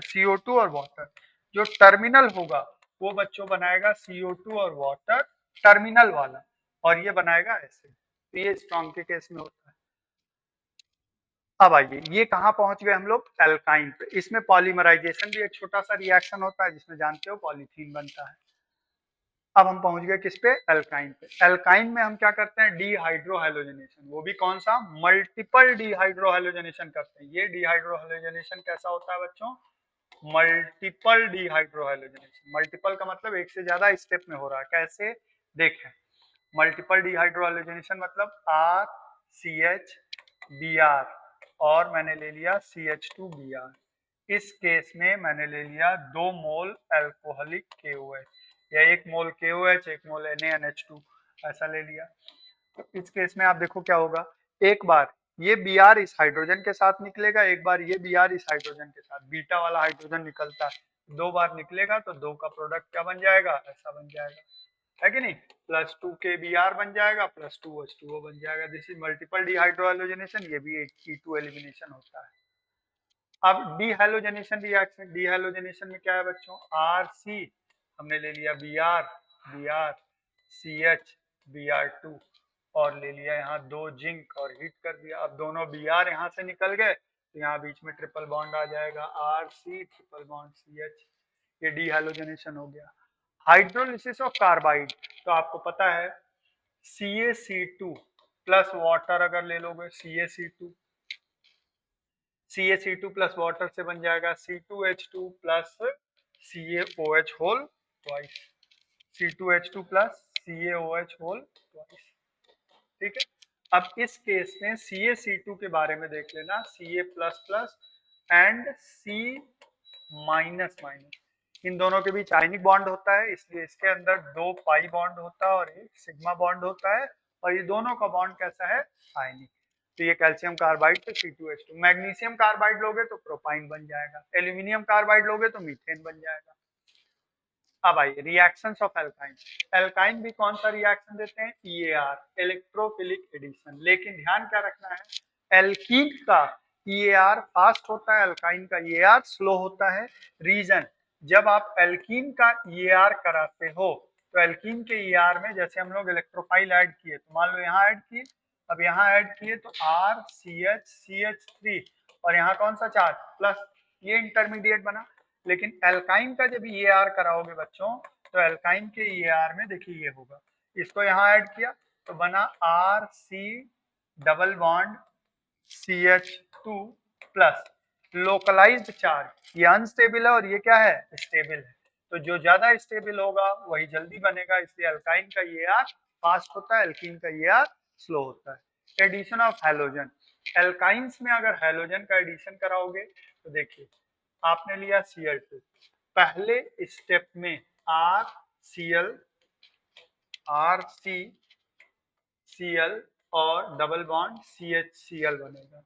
CO2 और वाटर, जो टर्मिनल होगा वो बच्चों बनाएगा CO2 और वाटर टर्मिनल वाला, और ये बनाएगा एसिड। तो ये स्ट्रॉन्ग के केस में होता है। अब आइए, ये कहाँ पहुंच गए हम लोग, एल्काइन पे। इसमें पॉलीमराइजेशन भी एक छोटा सा रिएक्शन होता है, जिसमें जानते हो पॉलीथीन बनता है। अब हम पहुंच गए किस पे, एल्काइन पे। एल्काइन में हम क्या करते हैं, डीहाइड्रोहैलोजनेशन, वो भी कौन सा, मल्टीपल डीहाइड्रोहैलोजनेशन करते हैं। ये डीहाइड्रोहैलोजनेशन कैसा होता है बच्चों, मल्टीपल डीहाइड्रोहैलोजनेशन। मल्टीपल का मतलब एक से ज्यादा स्टेप में हो रहा है। कैसे, देखें, मल्टीपल डीहाइड्रोहैलोजनेशन मतलब RCH Br और मैंने ले लिया CH2Br। इस केस में मैंने ले लिया 2 मोल एल्कोहलिक KOH, या 1 मोल KOH 1 मोल NaNH2, ऐसा ले लिया। तो इस केस में आप देखो क्या होगा, एक बार ये Br इस हाइड्रोजन के साथ निकलेगा, एक बार ये Br इस हाइड्रोजन के साथ, बीटा वाला हाइड्रोजन निकलता है, 2 बार निकलेगा तो 2 का प्रोडक्ट क्या बन जाएगा, ऐसा बन जाएगा, है कि नहीं, +2 KBr बन जाएगा +2H2O बन जाएगा। दिस इज मल्टीपल डीहाइड्रोहैलोजनेशन, ये भी E2 एलिमिनेशन होता है। अब डीहाइलोजेनेशन रिएक्शन, डीहाइलोजेनेशन में क्या है बच्चों, RC हमने ले लिया Br CH Br2 और ले लिया यहाँ 2 जिंक और हीट कर दिया। अब दोनों Br यहाँ से निकल गए तो यहाँ बीच में ट्रिपल बॉन्ड आ जाएगा, RC ट्रिपल बॉन्ड CH, ये डीहाइलोजेनेशन हो गया। हाइड्रोलिसिस ऑफ कार्बाइड, तो आपको पता है CaC2 प्लस वाटर अगर ले लोगे, CaC2 प्लस वाटर से बन जाएगा C2H2 plus CaOH whole twice, C2H2 plus CaOH whole twice, ठीक है। अब इस केस में CaC2 के बारे में देख लेना, Ca++ एंड C माइनस, इन दोनों के बीच आयनिक बॉन्ड होता है, इसलिए इसके अंदर 2 पाई बॉन्ड होता है और 1 सिग्मा बॉन्ड होता है, और ये दोनों का बॉन्ड कैसा है, आयनिक। तो ये कैल्शियम कार्बाइड तो C2H2, मैग्नीशियम कार्बाइड लोगे तो प्रोपाइन बन जाएगा, एल्यूमिनियम कार्बाइड लोगे तो मीथेन बन जाएगा। अब आइए रिएक्शंस ऑफ एल्काइन। एल्काइन भी कौन सा रिएक्शन देते हैं, EAR, इलेक्ट्रोफिलिक एडिशन। लेकिन ध्यान क्या रखना है, एल्कीन का EAR फास्ट होता है, एल्काइन का EAR स्लो होता है। रीजन, जब आप एल्कीन का EAR कराते हो तो एल्कीन के EAR में जैसे हम लोग इलेक्ट्रोफाइल ऐड किए, तो मान लो यहाँ ऐड किए, अब यहाँ ऐड किए तो RCH CH3 और यहाँ कौन सा चार्ज प्लस, ये इंटरमीडिएट बना। लेकिन एल्काइन का जब EAR कराओगे बच्चों तो एल्काइन के EAR में देखिए ये होगा, इसको यहाँ ऐड किया तो बना RC double bond CH2 plus localised charge, ये अनस्टेबल है और ये क्या है, स्टेबल है। तो जो ज्यादा स्टेबल होगा वही जल्दी बनेगा, इसलिए एल्काइन का EAR फास्ट होता है, एल्कीन का EAR स्लो होता है। एडिशन ऑफ हैलोजन, एल्काइंस में अगर हैलोजन का एडिशन कराओगे तो देखिए आपने लिया Cl2, पहले स्टेप में RCl RCCl और डबल बॉन्ड CH बनेगा।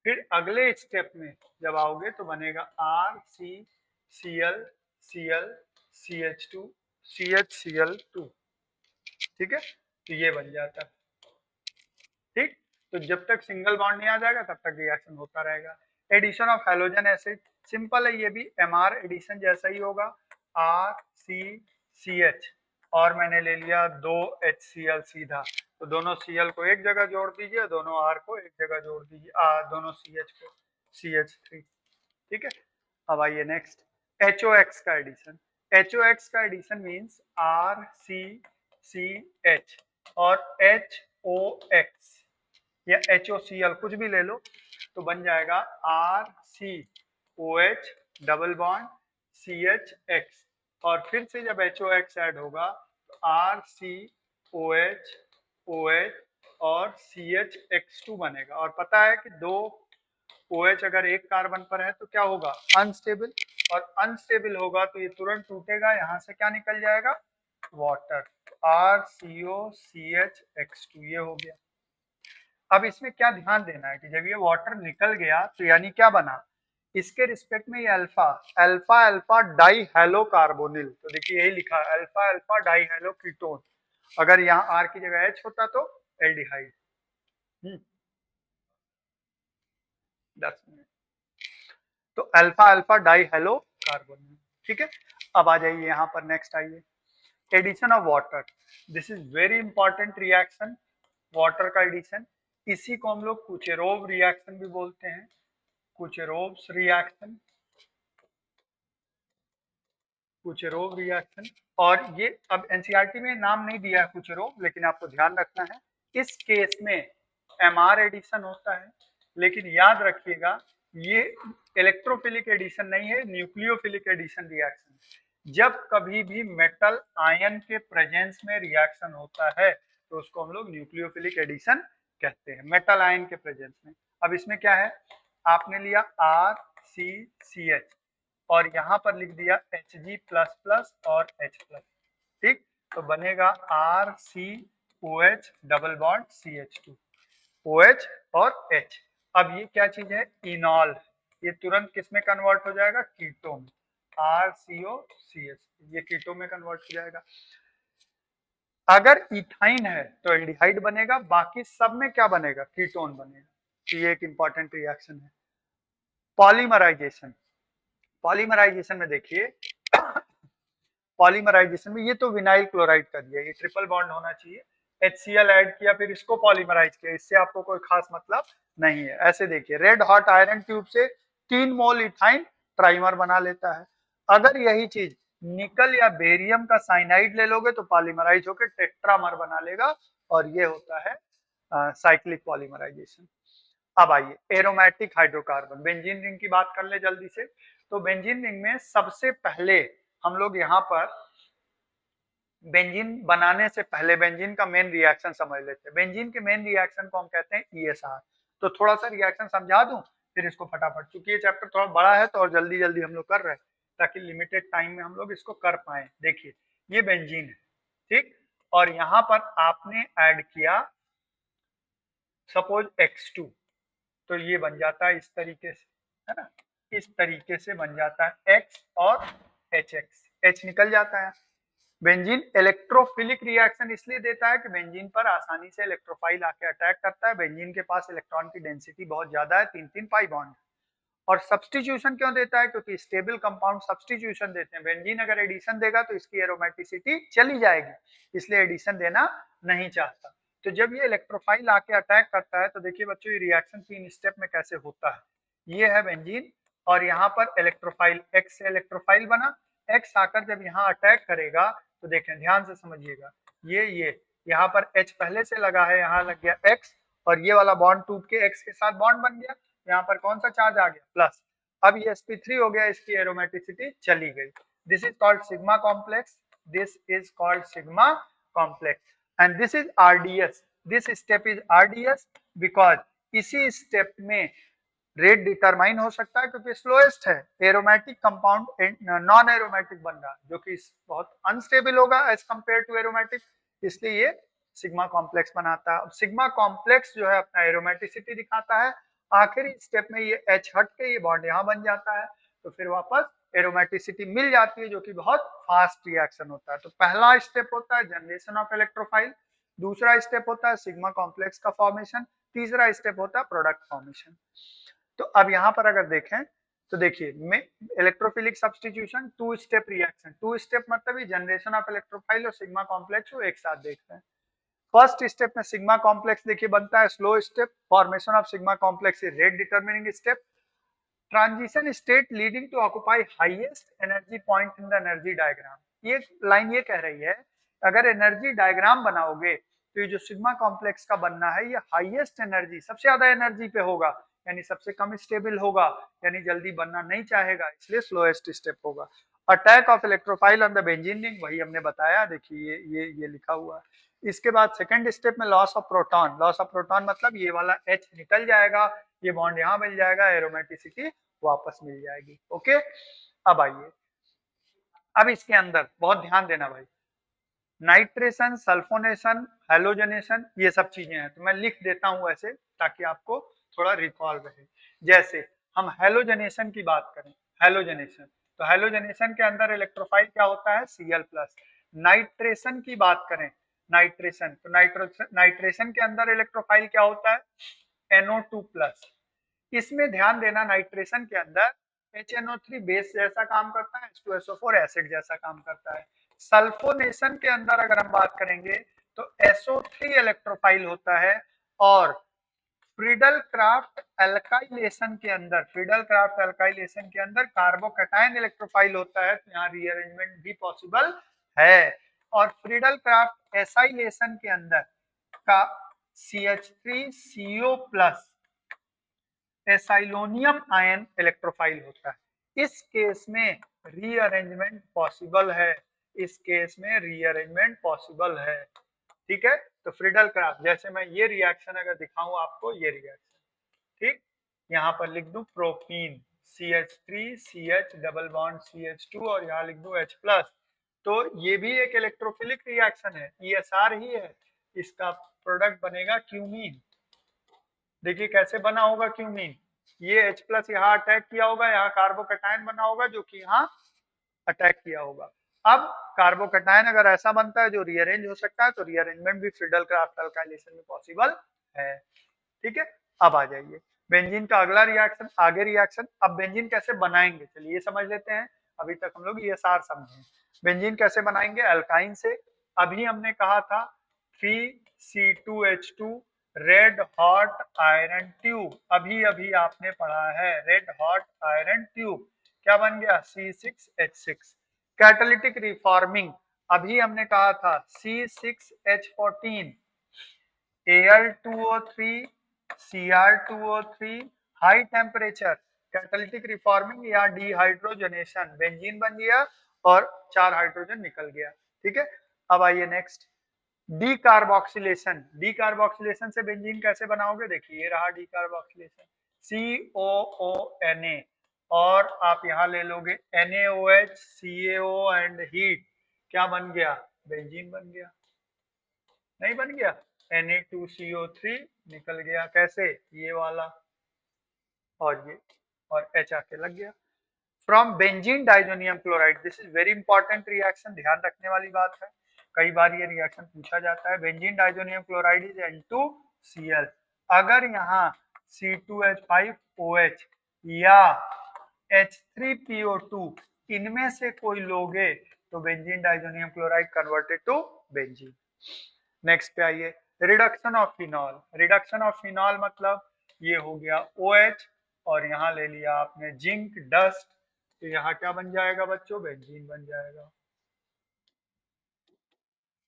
फिर अगले स्टेप में जब आओगे तो बनेगा RCCl Cl CH2 CHCl2। ठीक है, तो ये बन जाता है। ठीक, तो जब तक सिंगल बॉन्ड नहीं आ जाएगा तब तक रिएक्शन होता रहेगा। Addition of halogen acid simple है, ये भी MR एडिशन जैसा ही होगा, RCCH और मैंने ले लिया 2 HCl सीधा, तो दोनों Cl को एक जगह जोड़ दीजिए, दोनों R को एक जगह जोड़ दीजिए, दोनों CH को CH3। ठीक है, अब आइए नेक्स्ट HOX का एडिशन। HOX का एडिशन मीन्स RCCH और HOX या HOCl कुछ भी ले लो तो बन जाएगा RCOH डबल बॉन्ड CHX और फिर से जब HOX ऐड होगा तो RCOH OH और CHX2 बनेगा। और पता है कि दो OH अगर एक कार्बन पर है तो क्या होगा, अनस्टेबल, और अनस्टेबल होगा तो ये तुरंत टूटेगा, यहाँ से क्या निकल जाएगा, वाटर, RCOCHX2 ये हो गया। अब इसमें क्या ध्यान देना है कि जब ये वाटर निकल गया तो यानी क्या बना, इसके रिस्पेक्ट में ये alpha alpha alpha di halo carbonyl, तो देखिए यही लिखा है alpha alpha di halo ketone, अगर यहाँ R की जगह H होता तो एल्डिहाइड। 10 मिनट, तो alpha alpha di halo carbonyl. ठीक है, अब आ जाइए यहाँ पर नेक्स्ट आइए, addition of water, this is very important reaction, water का एडिशन, इसी को हम लोग कुचेरोव रिएक्शन भी बोलते हैं, कुचेरोव्स रिएक्शन, कुचेरोव रिएक्शन। और ये अब एनसीईआरटी में नाम नहीं दिया है कुचेरोव, लेकिन आपको ध्यान रखना है इस केस में MR एडिशन होता है, लेकिन याद रखिएगा ये इलेक्ट्रोफिलिक एडिशन नहीं है, न्यूक्लियोफिलिक एडिशन रिएक्शन। जब कभी भी मेटल आयन के प्रेजेंस में रिएक्शन होता है तो उसको हम लोग न्यूक्लियोफिलिक एडिशन कहते हैं, मेटल आयन के प्रेजेंस में। अब इसमें क्या है, आपने लिया RCCH और यहाँ पर लिख दिया Hg++ और H+, ठीक, तो बनेगा RCOH double bond CH2, OH और H। अब ये क्या चीज है, इनॉल, ये तुरंत किस में कन्वर्ट हो जाएगा, कीटो में, RCOCH, ये कीटो में कन्वर्ट हो जाएगा। अगर इथाइन है तो एल्डिहाइड बनेगा, बाकी सब में क्या बनेगा, कीटोन बनेगा। तो ये एक इंपॉर्टेंट रिएक्शन है। पॉलीमराइजेशन, पॉलीमराइजेशन में देखिए पॉलीमराइजेशन में ये तो विनाइल क्लोराइड का दिया, ये ट्रिपल बॉन्ड होना चाहिए, HCl ऐड किया फिर इसको पॉलीमराइज किया, इससे आपको कोई खास मतलब नहीं है। ऐसे देखिए रेड हॉट आयरन ट्यूब से 3 मोल इथाइन ट्राइमर बना लेता है। अगर यही चीज निकल या बेरियम का साइनाइड ले लोगे तो पॉलीमराइज होकर टेट्रामर बना लेगा, और ये होता है साइक्लिक पॉलीमराइजेशन। अब आइए एरोमेटिक हाइड्रोकार्बन, बेंजीन रिंग की बात कर ले जल्दी से। तो बेंजीन रिंग में सबसे पहले हम लोग यहाँ पर बेंजीन बनाने से पहले बेंजीन का मेन रिएक्शन समझ लेते हैं। बेंजीन के मेन रिएक्शन को हम कहते हैं ESR। तो थोड़ा सा रिएक्शन समझा दूं फिर इसको फटाफट, क्योंकि ये चैप्टर थोड़ा बड़ा है तो और जल्दी जल्दी हम लोग कर रहे हैं ताकि लिमिटेड टाइम में हम लोग इसको कर पाए। देखिए ये बेंजीन है, ठीक, और यहाँ पर आपने ऐड किया सपोज X2, तो ये बन जाता है इस तरीके से, है ना, इस तरीके से बन जाता है X और HX, H निकल जाता है। बेंजीन इलेक्ट्रोफिलिक रिएक्शन इसलिए देता है कि बेंजीन पर आसानी से इलेक्ट्रोफाइल आके अटैक करता है, बेंजीन के पास इलेक्ट्रॉन की डेंसिटी बहुत ज्यादा है, 3-3 पाई बॉन्ड। और सब्स्टिट्यूशन क्यों देता है, क्योंकि स्टेबल कंपाउंड सब्स्टिट्यूशन देते हैं, बेंजीन अगर एडिशन देगा तो इसकी एरोमेटिसिटी चली जाएगी, इसलिए एडिशन देना नहीं चाहता। तो जब ये इलेक्ट्रोफाइल आके अटैक करता है तो देखिए बच्चों ये रिएक्शन 3 स्टेप में कैसे होता है। ये है बेंजीन और यहाँ पर इलेक्ट्रोफाइल X से इलेक्ट्रोफाइल बना, X आकर जब यहाँ अटैक करेगा तो देखें ध्यान से समझिएगा, ये यहाँ पर H पहले से लगा है, यहाँ लग गया X और ये वाला बॉन्ड टूट के X के साथ बॉन्ड बन गया, यहाँ पर कौन सा चार्ज आ गया, प्लस। अब ये sp3 हो गया, इसकी एरोमेटिसिटी चली गई। This is called sigma complex, this is called sigma complex and this is RDS, this step is RDS because इसी स्टेप में रेट डिटरमाइन हो सकता है क्योंकि स्लोएस्ट है, एरोमेटिक कंपाउंड नॉन एरोमेटिक बन रहा है जो कि बहुत अनस्टेबल होगा एज कंपेयर टू एरोमेटिक, इसलिए ये सिग्मा कॉम्प्लेक्स बनाता है। सिग्मा कॉम्प्लेक्स जो है अपना एरोमेटिसिटी दिखाता है, आखिरी स्टेप में ये H हट के ये बॉन्ड यहाँ बन जाता है, तो फिर वापस एरोमेटिसिटी मिल जाती है, जो कि बहुत फास्ट रिएक्शन होता है। तो पहला स्टेप होता है जनरेशन ऑफ इलेक्ट्रोफाइल, दूसरा स्टेप होता है सिग्मा कॉम्प्लेक्स का फॉर्मेशन, तीसरा स्टेप होता है प्रोडक्ट फॉर्मेशन। तो अब यहाँ पर अगर देखें तो देखिए electrophilic substitution two step reaction, two step मतलब ये जनरेशन ऑफ इलेक्ट्रोफाइल और सिग्मा कॉम्प्लेक्स को एक साथ देखते हैं। फर्स्ट स्टेप में सिग्मा कॉम्प्लेक्स देखिए बनता है slow step, formation of sigma complex is rate determining step, transition state leading to occupy highest energy point in the energy diagram. ये लाइन ये कह रही है अगर एनर्जी डायग्राम बनाओगे तो ये जो सिग्मा कॉम्प्लेक्स का बनना है ये हाईएस्ट एनर्जी, सबसे ज्यादा एनर्जी पे होगा, यानी सबसे कम स्टेबल होगा, यानी जल्दी बनना नहीं चाहेगा, इसलिए स्लोएस्ट स्टेप होगा। Attack of electrophile on the benzene ring, वही हमने बताया, देखिए ये लिखा हुआ है। इसके बाद सेकंड स्टेप में loss of proton, loss of proton मतलब ये वाला H निकल जाएगा, ये बॉन्ड यहाँ मिल जाएगा, एरोमेटिसिटी वापस मिल जाएगी। ओके, अब आइए, अब इसके अंदर बहुत ध्यान देना भाई, नाइट्रेशन, सल्फोनेशन, हैलोजनेशन, ये सब चीजें हैं, तो मैं लिख देता हूं ऐसे ताकि आपको थोड़ा रिकॉल रहे। जैसे हम हैलोजनेशन की बात करें, हैलोजनेशन, तो हैलोजनेशन के अंदर इलेक्ट्रोफाइल क्या होता है Cl+। नाइट्रेशन की बात करें, नाइट्रेशन, तो नाइट्रेशन के अंदर इलेक्ट्रोफाइल क्या होता है NO2+। इसमें ध्यान देना नाइट्रेशन के अंदर HNO3 बेस जैसा काम करता है, H2SO4 एसिड जैसा काम करता है। सल्फोनेशन के अंदर अगर हम बात करेंगे तो SO3 इलेक्ट्रोफाइल होता है, और फ्रीडल क्राफ्ट एल्काइलेशन के अंदर, फ्रीडल क्राफ्ट एल्काइलेशन के अंदर कार्बोकैटायन इलेक्ट्रोफाइल होता है, तो यहाँ रीअरेंजमेंट भी पॉसिबल है। और फ्रीडल क्राफ्ट एसाइलेशन के अंदर का CH3CO+ एसाइलोनियम आयन इलेक्ट्रोफाइल होता है। इस केस में रीअरेंजमेंट पॉसिबल है, इस केस में रीअरेंजमेंट पॉसिबल है। ठीक है, तो फ्रीडल क्राफ्ट, जैसे मैं ये रिएक्शन अगर दिखाऊं आपको, ये रिएक्शन, ठीक, यहाँ पर लिख दूं propene CH3 CH double bond CH2 और यहाँ लिख दूं H+, तो ये भी एक इलेक्ट्रोफिलिक रिएक्शन है, ESR ही है, इसका प्रोडक्ट बनेगा क्यूमीन। देखिए कैसे बना होगा क्यूमीन, ये H+ यहाँ अटैक किया होगा, यहाँ कार्बोकैटायन बना होगा जो कि यहाँ अटैक किया होगा। अब कार्बोकैटायन अगर ऐसा बनता है जो रीअरेंज हो सकता है, तो रीअरेंजमेंट भी फ्रीडल क्राफ्ट अल्काइलेशन में पॉसिबल है। ठीक है, अब आ जाइए बेंजीन का अगला रिएक्शन, आगे रिएक्शन। अब बेंजीन कैसे बनाएंगे चलिए समझ लेते हैं, अभी तक हम लोग ESR समझे। बेंजीन कैसे बनाएंगे, अल्काइन से। अभी हमने कहा था 3C2H2 red hot iron tube, अभी अभी आपने पढ़ा है रेड हॉट आयरन ट्यूब, क्या बन गया C6H6। कैटालिटिक रिफॉर्मिंग, अभी हमने कहा था C6H14 Al2O3 Cr2O3, high temperature catalytic reforming या डिहाइड्रोजनेशन, बेंजीन बन गया और 4 हाइड्रोजन निकल गया। ठीक है, अब आइए नेक्स्ट, डीकार्बोक्सिलेशन। डीकार्बोक्सिलेशन से बेंजीन कैसे बनाओगे, देखिए ये रहा डीकार्बोक्सिलेशन, COONA, और आप यहाँ ले लोगे NaOH CaO एंड हीट, क्या बन गया, बेंजीन बन गया, नहीं बन गया, Na2CO3 निकल गया, कैसे, ये वाला और ये, और H आके लग गया। From benzene diazonium chloride, this is very important reaction, ध्यान रखने वाली बात है, कई बार ये रिएक्शन पूछा जाता है। Benzene diazonium chloride is N2Cl, अगर यहाँ C2H5OH या H3PO2 इनमें से कोई लोगे तो benzene diazonium chloride converted to benzene. Next पे आइए, reduction of phenol. Reduction of phenol मतलब ये हो गया OH और यहाँ ले लिया आपने जिंक डस्ट, तो यहाँ क्या बन जाएगा बच्चों, बेंजीन बन जाएगा।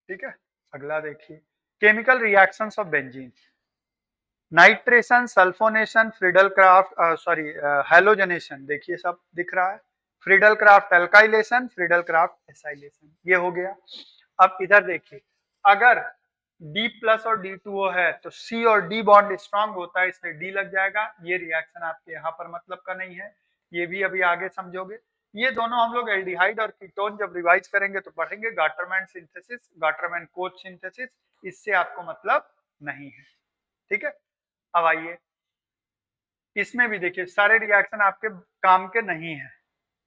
ठीक है, अगला देखिए, chemical reactions of benzene, nitration, sulphonation, Friedel craft halogenation, देखिए सब दिख रहा है, Friedel craft alkylation, Friedel Crafts acylation, ये हो गया। अब इधर देखिए, अगर D+ और D2O है तो C और D बॉन्ड स्ट्रांग होता है, इसलिए D लग जाएगा। ये रिएक्शन आपके यहाँ पर मतलब का नहीं है, ये भी अभी आगे समझोगे। ये दोनों हम लोग एल्डिहाइड और कीटोन जब रिवाइज करेंगे तो पढ़ेंगे, Gattermann synthesis, Gattermann coach synthesis, इससे आपको मतलब नहीं है, ठीक है। अब आइए, इसमें भी देखिए सारे रिएक्शन आपके काम के नहीं है,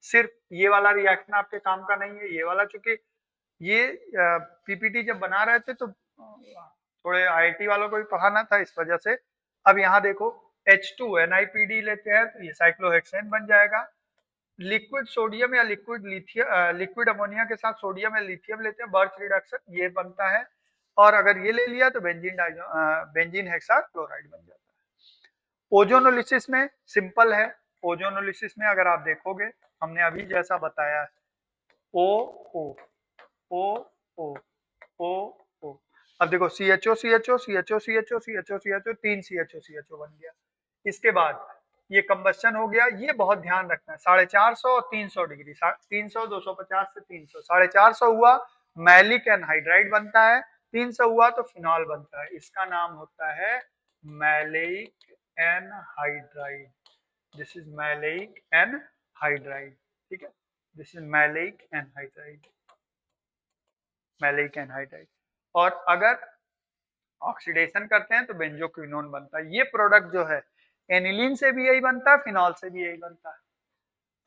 सिर्फ ये वाला रिएक्शन आपके काम का नहीं है, ये वाला, चूंकि ये पीपीटी जब बना रहे थे तो थोड़े आईआईटी वालों को भी पढ़ाना था, इस वजह से। अब यहाँ देखो H2 NiPD लेते हैं तो ये साइक्लोहेक्सेन बन जाएगा। लिक्विड सोडियम या लिक्विड लिथियम, लिक्विड अमोनिया के साथ सोडियम या लिथियम लेते हैं, बर्च रिडक्शन, ये बनता है। और अगर ये ले लिया तो बेंजीन हेक्साक्लोराइड बन जाता है। ओजोनोलिसिस में सिंपल है, ओजोनोलिसिस में अगर आप देखोगे हमने अभी जैसा बताया, ओ ओ ओ ओ ओ ओ, अब देखो CHO CHO CHO CHO CHO CHO, 3 CHO CHO बन गया। इसके बाद ये कंबस्शन हो गया, ये बहुत ध्यान रखना है, 450 और 300 डिग्री, 300 250 से 300, 450 हुआ मैलिक एनहाइड्राइड बनता है, 300 हुआ तो फिनॉल बनता है, इसका नाम होता है maleic anhydride. This is maleic anhydride, ठीक है, this is maleic anhydride, maleic anhydride. और अगर ऑक्सीडेशन करते हैं तो बेंजोक्विनोन बनता है। ये प्रोडक्ट जो है एनिलीन से भी यही बनता है, फिनॉल से भी यही बनता है।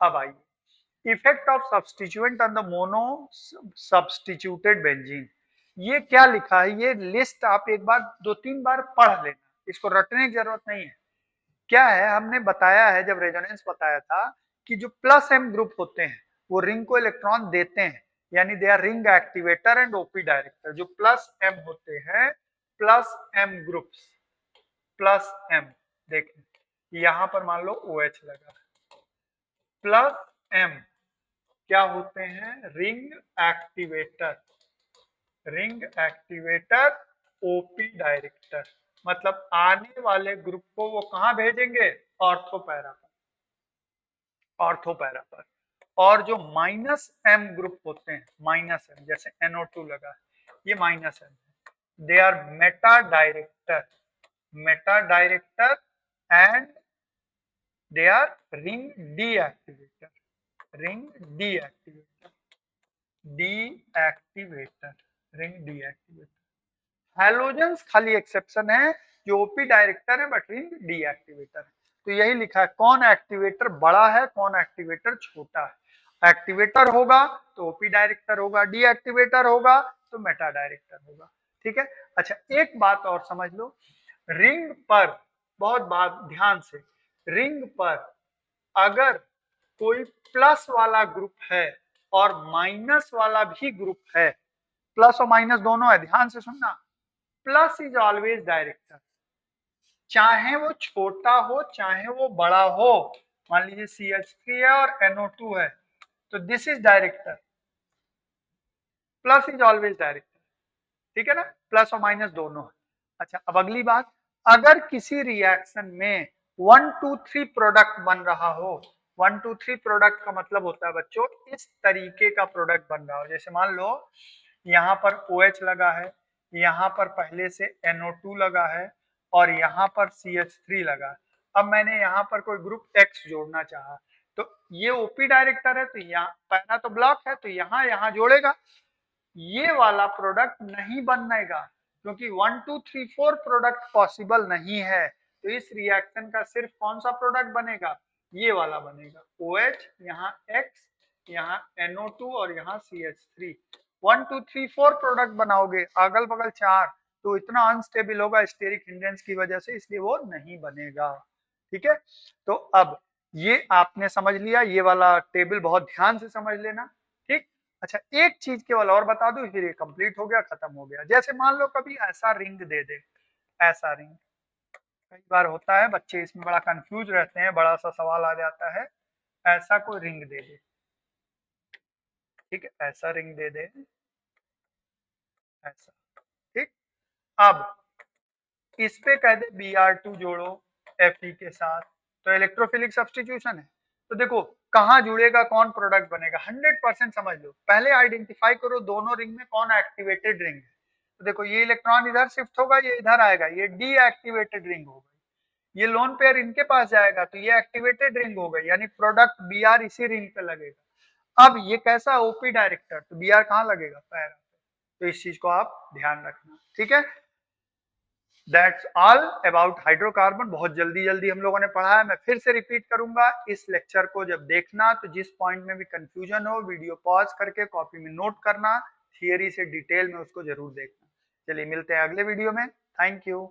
अब आइए, effect of substituent on the mono substituted benzene, ये क्या लिखा है, ये लिस्ट आप एक बार 2-3 बार पढ़ लेना, इसको रटने की जरूरत नहीं है। क्या है, हमने बताया है जब रेजोनेंस बताया था कि जो प्लस एम ग्रुप होते हैं वो रिंग को इलेक्ट्रॉन देते हैं, यानी they are ring activator and OP director. जो प्लस एम होते हैं, plus M groups, plus M, देखें यहां पर मान लो OH लगा, प्लस एम क्या होते हैं, ring activator, ring activator, OP director. मतलब आने वाले ग्रुप को वो कहां भेजेंगे, ऑर्थो पैरा पर, ऑर्थो पैरा पर। और जो माइनस एम ग्रुप होते हैं, माइनस एम, जैसे NO2 लगा, ये minus M, they are meta director, meta director and they are ring deactivator, ring deactivator, deactivator, ring deactivator. Halogens खाली एक्सेप्शन है, जो ओपी डायरेक्टर है बट रिंग डीएक्टिवेटर है। तो यही लिखा है कौन एक्टिवेटर बड़ा है, कौन एक्टिवेटर छोटा है। एक्टिवेटर होगा तो ओपी डायरेक्टर होगा, डीएक्टिवेटर होगा तो मेटा डायरेक्टर होगा, ठीक है। अच्छा, एक बात और समझ लो, रिंग पर बहुत बात ध्यान से, रिंग पर अगर कोई प्लस वाला ग्रुप है और माइनस वाला भी ग्रुप है, प्लस और माइनस दोनों है, ध्यान से सुनना, प्लस इज ऑलवेज डायरेक्टर, चाहे वो छोटा हो चाहे वो बड़ा हो। मान लीजिए CH3 है और NO2 है, तो this is director, plus is always director, ठीक है ना, प्लस और माइनस दोनों है। अच्छा, अब अगली बात, अगर किसी रिएक्शन में 1 2 3 प्रोडक्ट बन रहा हो, 1 2 3 प्रोडक्ट का मतलब होता है बच्चों इस तरीके का प्रोडक्ट बन रहा हो, जैसे मान लो यहाँ पर OH लगा है, यहाँ पर पहले से NO2 लगा है और यहाँ पर CH3 लगा है। अब मैंने यहाँ पर कोई ग्रुप X जोड़ना चाहा, तो ये ओपी डायरेक्टर है तो यहाँ पहला तो ब्लॉक है तो यहाँ जोड़ेगा, ये वाला प्रोडक्ट नहीं बनेगा क्योंकि 1 2 3 4 प्रोडक्ट पॉसिबल नहीं है। तो इस रिएक्शन का सिर्फ कौन सा प्रोडक्ट बनेगा, ये वाला बनेगा, OH, यहाँ X, यहाँ NO2 और यहाँ CH3। 1 2 3 4 प्रोडक्ट बनाओगे, अगल बगल 4, तो इतना अनस्टेबल होगा स्टेरिक हिंड्रेंस की वजह से, इसलिए वो नहीं बनेगा, ठीक है। तो अब ये आपने समझ लिया, ये वाला टेबल बहुत ध्यान से समझ लेना, ठीक। अच्छा, एक चीज केवल और बता दूं, फिर ये कंप्लीट हो गया, खत्म हो गया। जैसे मान लो कभी ऐसा रिंग दे दे, ऐसा रिंग, कई बार होता है बच्चे इसमें बड़ा कंफ्यूज रहते हैं, बड़ा सा सवाल आ जाता है, ऐसा कोई रिंग दे दे, ठीक है, ऐसा रिंग दे दे, ऐसा, ठीक। अब इस पे कह दे Br2 जोड़ो Fe के साथ, तो इलेक्ट्रोफिलिक सब्स्टिट्यूशन है। तो देखो कहाँ जुड़ेगा, कौन प्रोडक्ट बनेगा, 100% समझ लो। पहले आइडेंटिफाई करो दोनों रिंग में कौन एक्टिवेटेड रिंग है। तो देखो ये इलेक्ट्रॉन इधर शिफ्ट होगा, ये इधर आएगा, ये डीएक्टिवेटेड रिंग हो गई। ये लोन पेयर इनके पास जाएगा तो ये एक्टिवेटेड रिंग हो गई, यानी प्रोडक्ट Br इसी रिंग पे लगेगा। अब ये कैसा ओपी डायरेक्टर, तो बी आर कहाँ लगेगा, पैरा, तो इस चीज को आप ध्यान रखना, ठीक है। That's all about hydrocarbon. बहुत जल्दी जल्दी हम लोगों ने पढ़ा है, मैं फिर से रिपीट करूंगा। इस लेक्चर को जब देखना तो जिस पॉइंट में भी कंफ्यूजन हो वीडियो पॉज करके कॉपी में नोट करना, थियरी से डिटेल में उसको जरूर देखना। चलिए मिलते हैं अगले वीडियो में, थैंक यू।